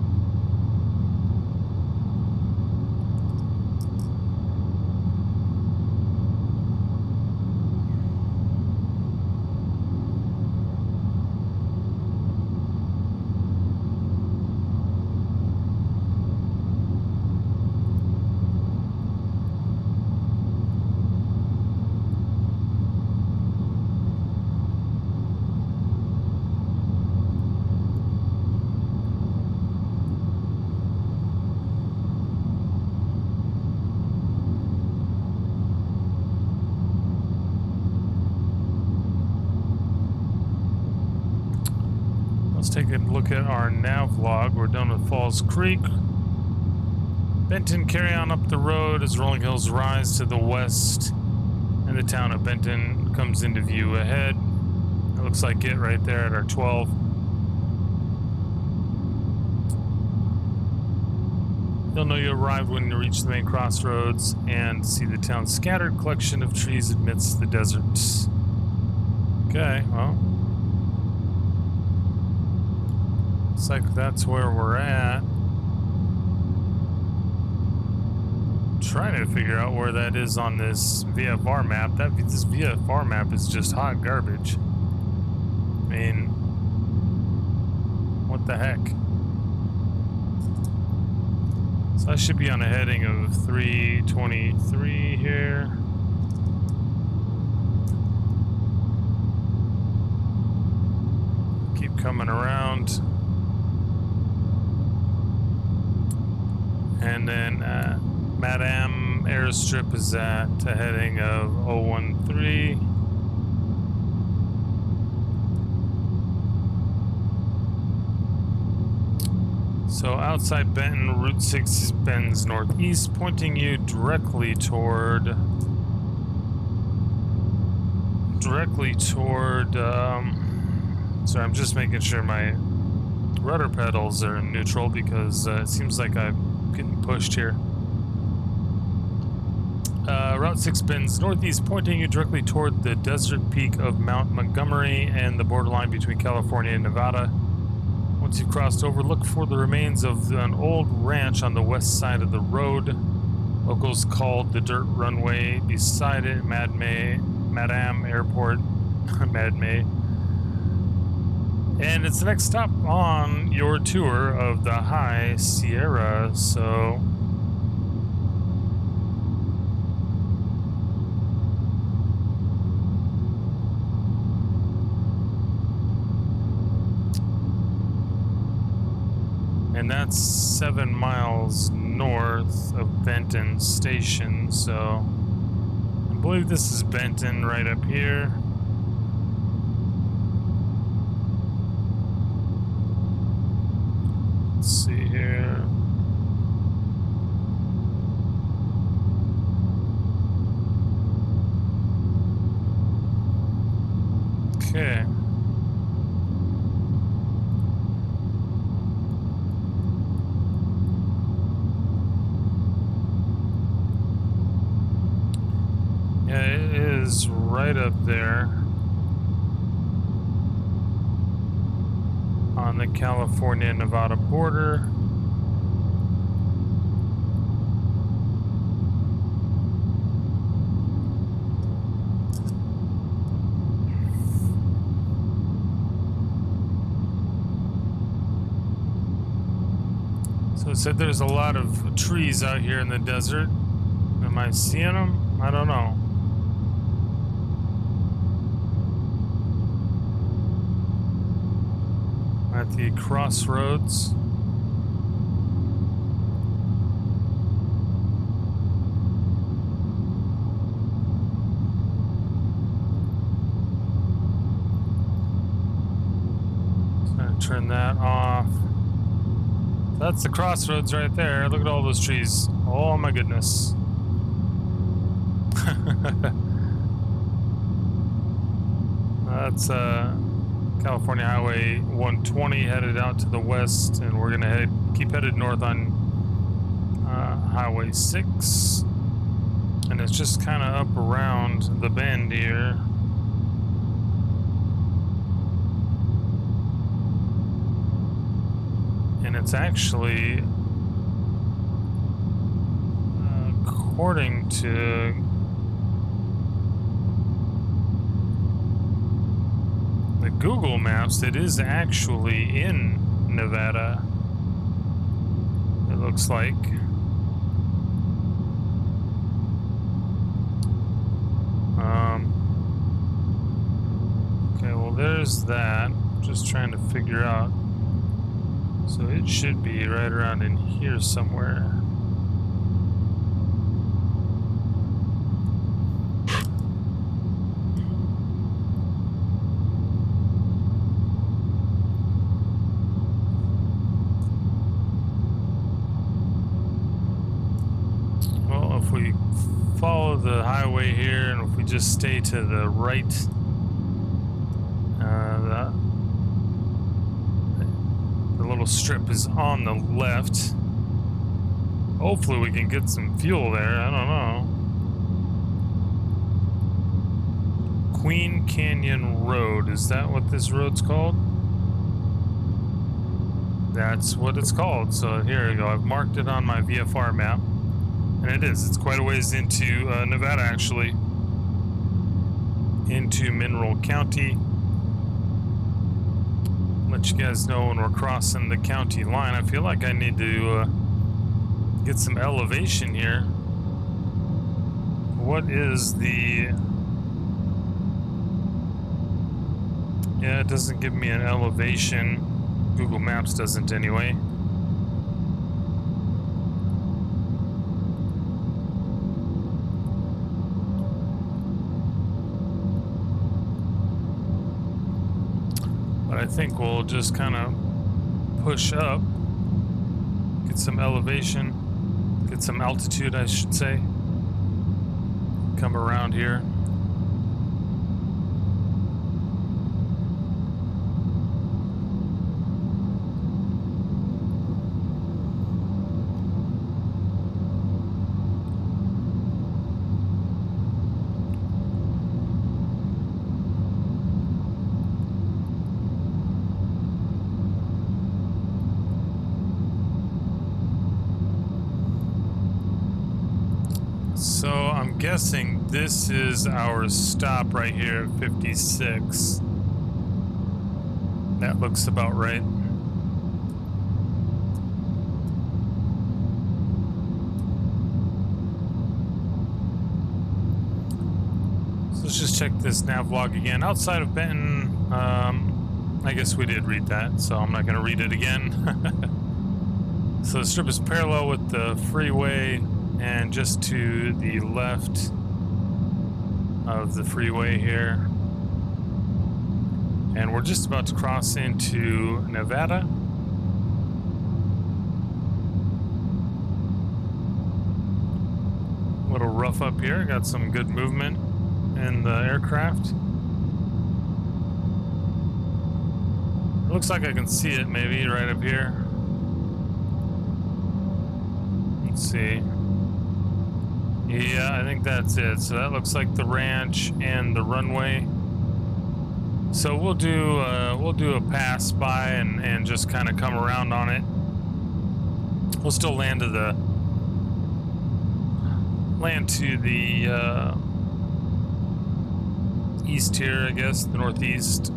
Take a look at our nav log. We're done with Falls Creek. Benton, carry on up the road as rolling hills rise to the west, and the town of Benton comes into view ahead. It looks like it right there at our 12. You'll know you arrived when you reach the main crossroads and see the town's scattered collection of trees amidst the deserts. Okay, well, looks like that's where we're at. Trying to figure out where that is on this VFR map. This VFR map is just hot garbage. I mean, what the heck? So I should be on a heading of 323 here. Keep coming around. And then Madame Airstrip is at a heading of 013. So outside Benton, Route 6 bends northeast, pointing you directly toward sorry, I'm just making sure my rudder pedals are in neutral because it seems like I'm getting pushed here. Route 6 bends northeast, pointing you directly toward the desert peak of Mount Montgomery and the borderline between California and Nevada. Once you've crossed over, look for the remains of an old ranch on the west side of the road. Locals called the dirt runway beside it Madame Airport. Madme. And it's the next stop on your tour of the High Sierra, so and that's 7 miles north of Benton Station, so I believe this is Benton right up here. Let's see here. Okay. Yeah, it is right up there on the California-Nevada border. So it said there's a lot of trees out here in the desert. Am I seeing them? I don't know. At the crossroads. Trying to turn that off. That's the crossroads right there. Look at all those trees. Oh my goodness. That's California Highway 120 headed out to the west, and we're gonna keep headed north on Highway 6, and it's just kind of up around the bend here. And it's actually, according to the Google Maps, it is actually in Nevada, it looks like. Okay, well there's that. Just trying to figure out. So it should be right around in here somewhere. Well, if we follow the highway here, and if we just stay to the right, the little strip is on the left. Hopefully we can get some fuel there. I don't know. Queen Canyon Road. Is that what this road's called? That's what it's called. So here we go. I've marked it on my VFR map. And it is. It's quite a ways into Nevada, actually. Into Mineral County. Let you guys know when we're crossing the county line. I feel like I need to get some elevation here. What is the... Yeah, it doesn't give me an elevation. Google Maps doesn't anyway. But I think we'll just kind of push up, get some elevation, get some altitude, I should say. Come around here. So I'm guessing this is our stop right here at 56. That looks about right. So let's just check this nav log again. Outside of Benton, I guess we did read that, so I'm not going to read it again. So the strip is parallel with the freeway and just to the left of the freeway here. And we're just about to cross into Nevada. A little rough up here, got some good movement in the aircraft. It looks like I can see it maybe right up here. Let's see. Yeah, I think that's it. So that looks like the ranch and the runway. So we'll do a pass by and just kind of come around on it. We'll still land to the east here, I guess, the northeast.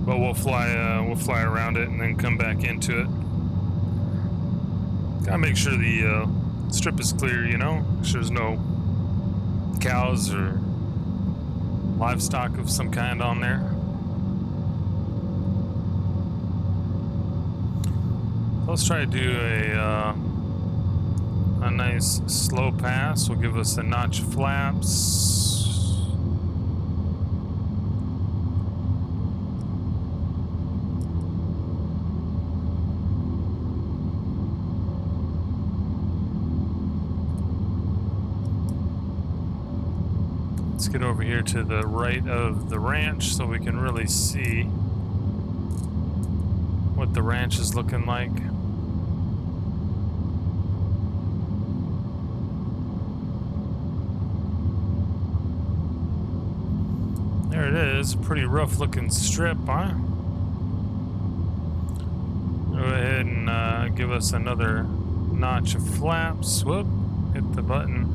But we'll fly around it and then come back into it. Gotta make sure the strip is clear, you know, make sure there's no cows or livestock of some kind on there. Let's try to do a nice slow pass. Will give us a notch of flaps. Let's get over here to the right of the ranch so we can really see what the ranch is looking like. There it is, pretty rough looking strip, huh? Go ahead and give us another notch of flaps. Whoop, hit the button.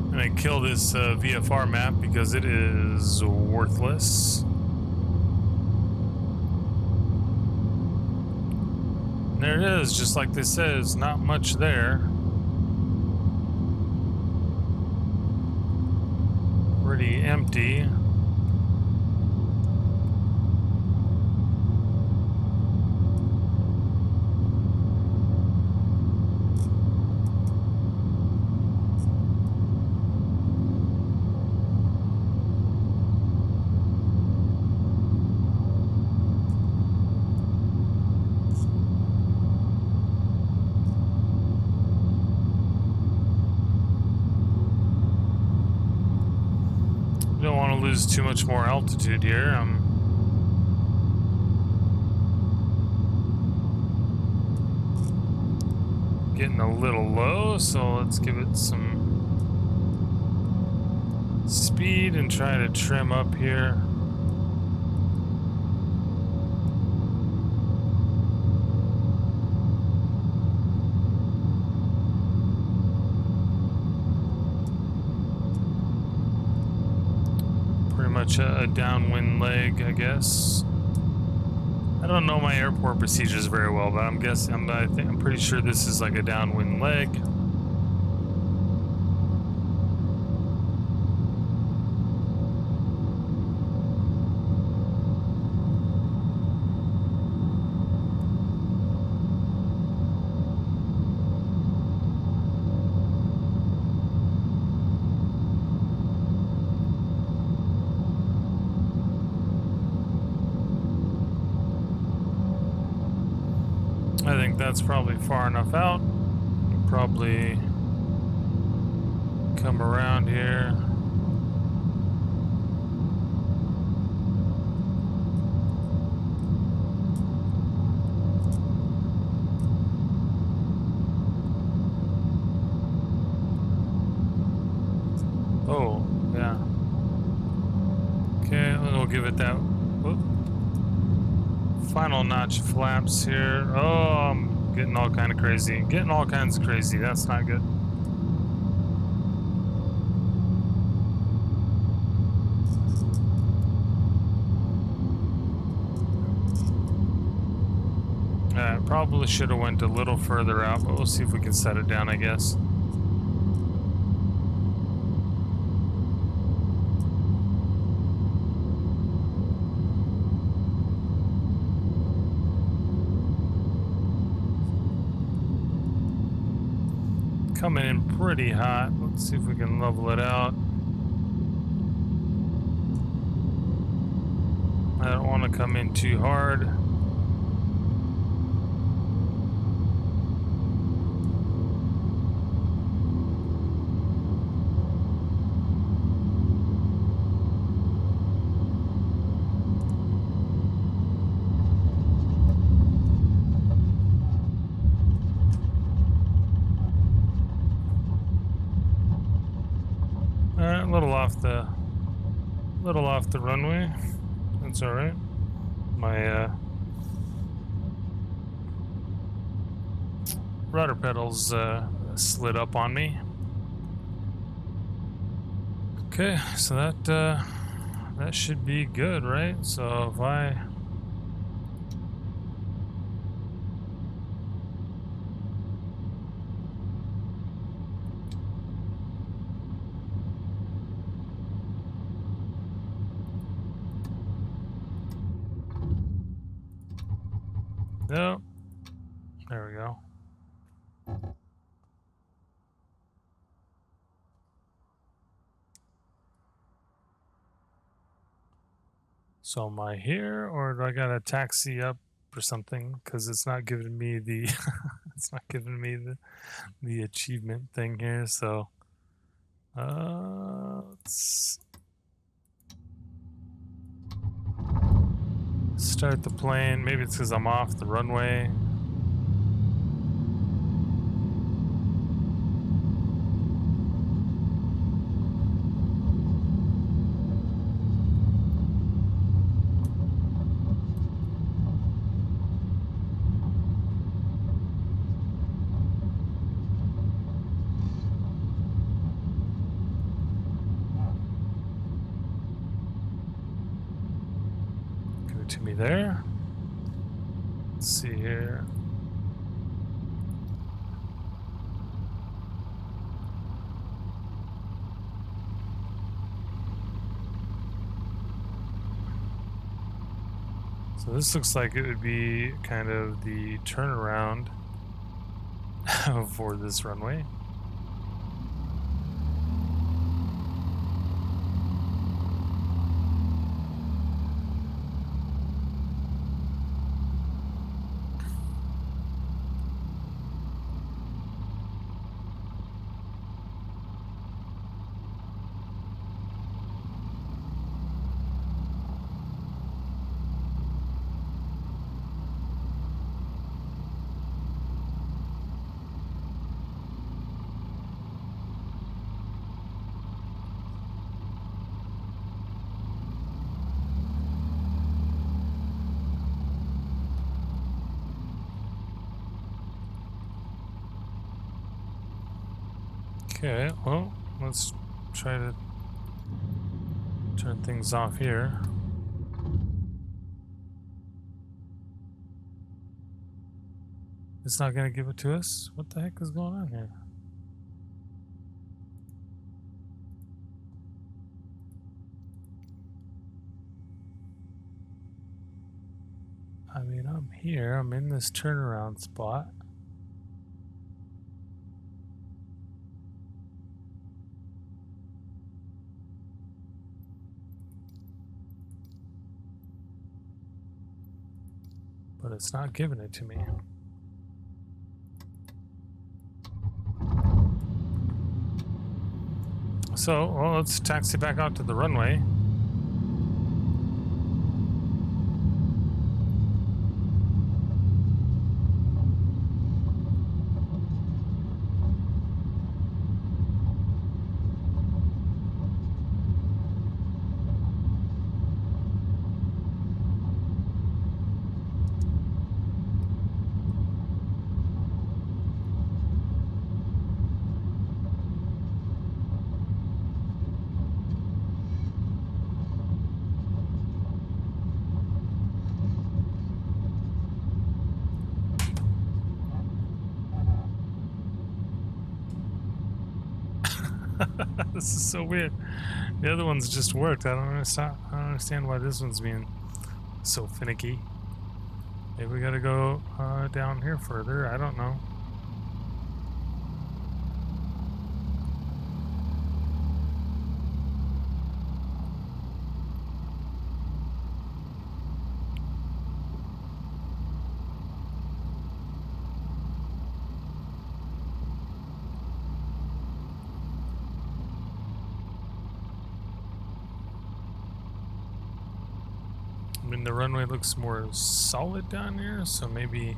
I'm gonna kill this VFR map because it is worthless. And there it is, just like they said, there's not much there. Pretty empty. Don't want to lose too much more altitude here. I'm getting a little low, so let's give it some speed and try to trim up here. Much a downwind leg, I guess. I don't know my airport procedures very well, but I'm pretty sure this is like a downwind leg. I think that's probably far enough out. Probably come around here. we'll give it that final notch of flaps here. Oh, I'm getting all kind of crazy. Getting all kinds of crazy. That's not good. Probably should have went a little further out, but we'll see if we can set it down, I guess. Coming in pretty hot. Let's see if we can level it out. I don't want to come in too hard. A little off the runway. That's all right. My rudder pedals slid up on me. Okay, so that should be good, right? So if I no, there we go. So am I here, or do I gotta taxi up or something? Because it's not giving me the it's not giving me the achievement thing here. So let's start the plane. Maybe it's because I'm off the runway. To me there. Let's see here. So this looks like it would be kind of the turnaround for this runway. Okay, well, let's try to turn things off here. It's not going to give it to us? What the heck is going on here? I mean, I'm here. I'm in this turnaround spot. But it's not giving it to me. So, well, let's taxi back out to the runway. This is so weird. The other ones just worked. I don't understand why this one's being so finicky. Maybe we gotta go down here further. I don't know. I mean, the runway looks more solid down here, so maybe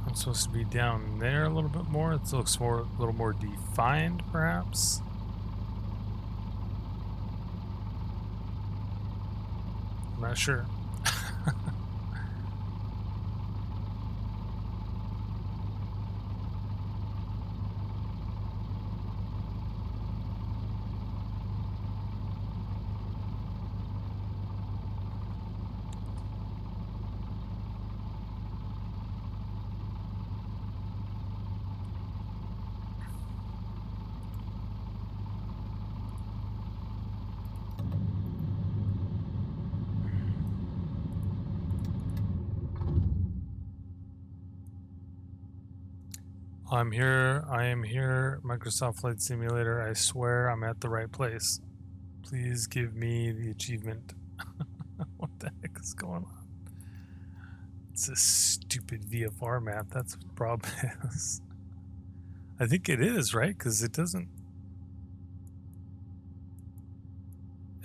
I'm supposed to be down there a little bit more. It looks a little more defined, perhaps. I'm not sure. I'm here. I am here. Microsoft Flight Simulator. I swear I'm at the right place. Please give me the achievement. What the heck is going on? It's a stupid VFR map. That's what the problem is. I think it is, right? Because it doesn't...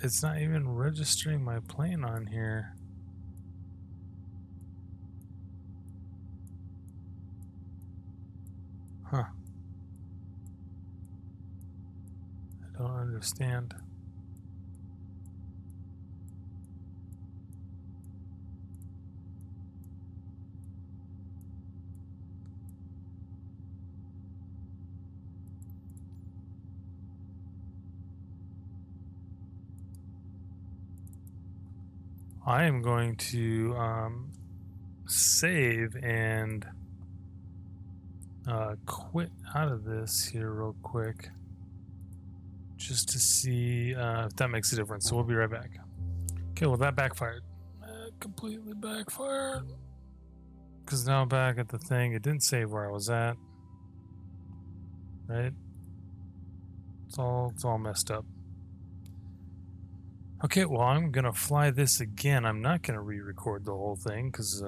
It's not even registering my plane on here. Huh. I don't understand. I am going to save and quit out of this here real quick just to see if that makes a difference. So we'll be right back. Okay, well that backfired. Completely backfired. Because now I'm back at the thing. It didn't save where I was at. Right? It's all messed up. Okay, well I'm gonna fly this again. I'm not gonna re-record the whole thing because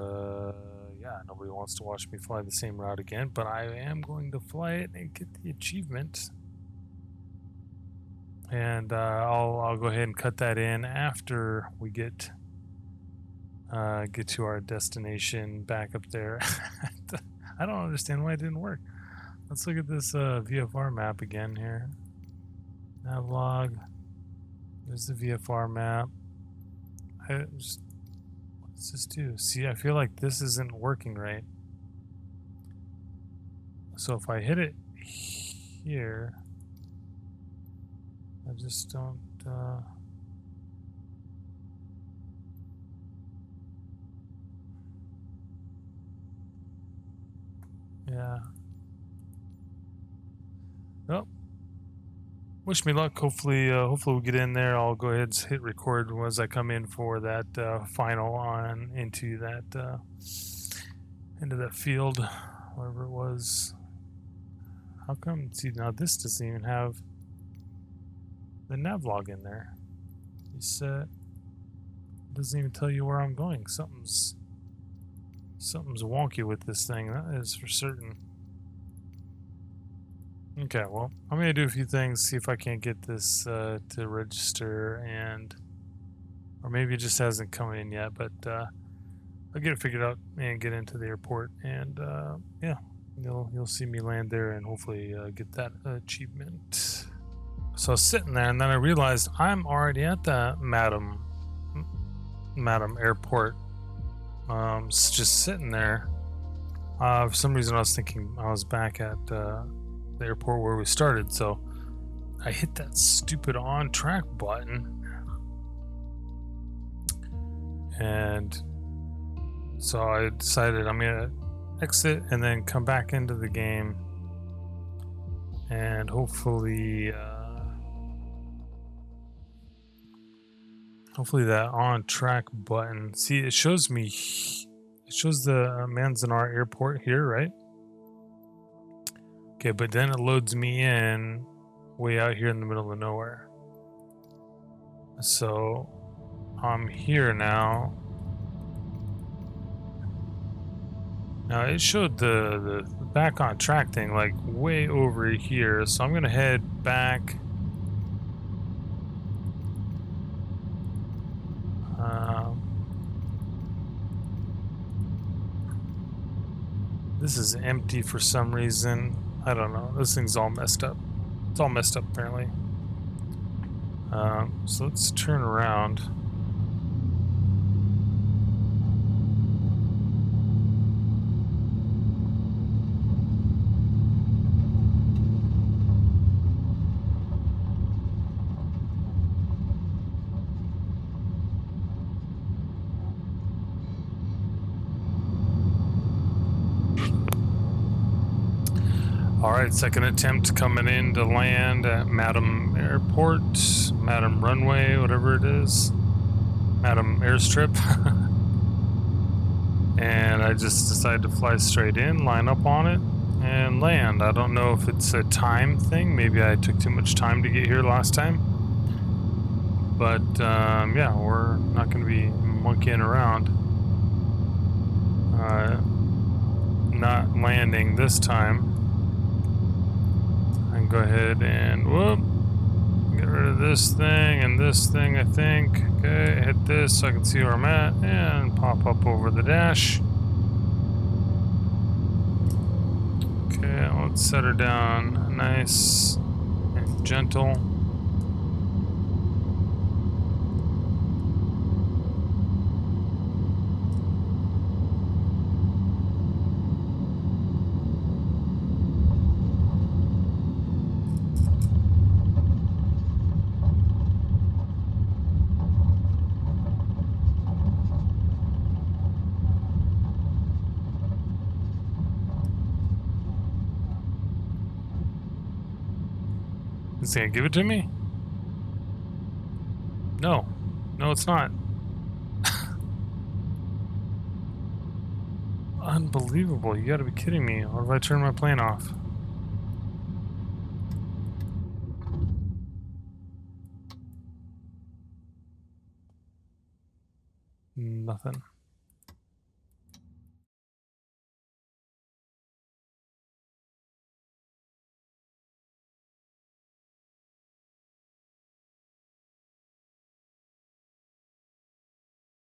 yeah, nobody wants to watch me fly the same route again, but I am going to fly it and get the achievement. And I'll go ahead and cut that in after we get to our destination back up there. I don't understand why it didn't work. Let's look at this VFR map again here. Navlog. There's the VFR map. What does this do? See, I feel like this isn't working right. So if I hit it here, I just don't... yeah. Well, wish me luck. Hopefully we'll get in there. I'll go ahead and hit record as I come in for that final on into that field, wherever it was. How come? See, now this doesn't even have the navlog in there. You said doesn't even tell you where I'm going. Something's wonky with this thing. That is for certain. Okay, well, I'm going to do a few things, see if I can't get this to register, or maybe it just hasn't come in yet, but I'll get it figured out and get into the airport, and yeah, you'll see me land there and hopefully get that achievement. So I was sitting there, and then I realized I'm already at the Madam Airport, just sitting there. For some reason I was thinking I was back at the airport where we started, so I hit that stupid on track button, and so I decided I'm gonna exit and then come back into the game And hopefully that on track button, see, it shows me, it shows the Manzanar airport here, right? Okay, but then it loads me in way out here in the middle of nowhere. So I'm here now. Now it showed the back on track thing like way over here, so I'm gonna head back. This is empty for some reason. I don't know. This thing's all messed up. It's all messed up apparently. So let's turn around. Alright, second attempt coming in to land at Madam Airport, Madam Runway, whatever it is, Madam Airstrip. And I just decided to fly straight in, line up on it, and land. I don't know if it's a time thing, maybe I took too much time to get here last time. But yeah, we're not going to be monkeying around. Not landing this time. And go ahead and whoop, get rid of this thing and this thing, I think. Okay, hit this so I can see where I'm at and pop up over the dash. Okay, let's set her down nice and gentle. Is he gonna give it to me? No. No, it's not. Unbelievable. You gotta be kidding me. What if I turn my plane off? Nothing.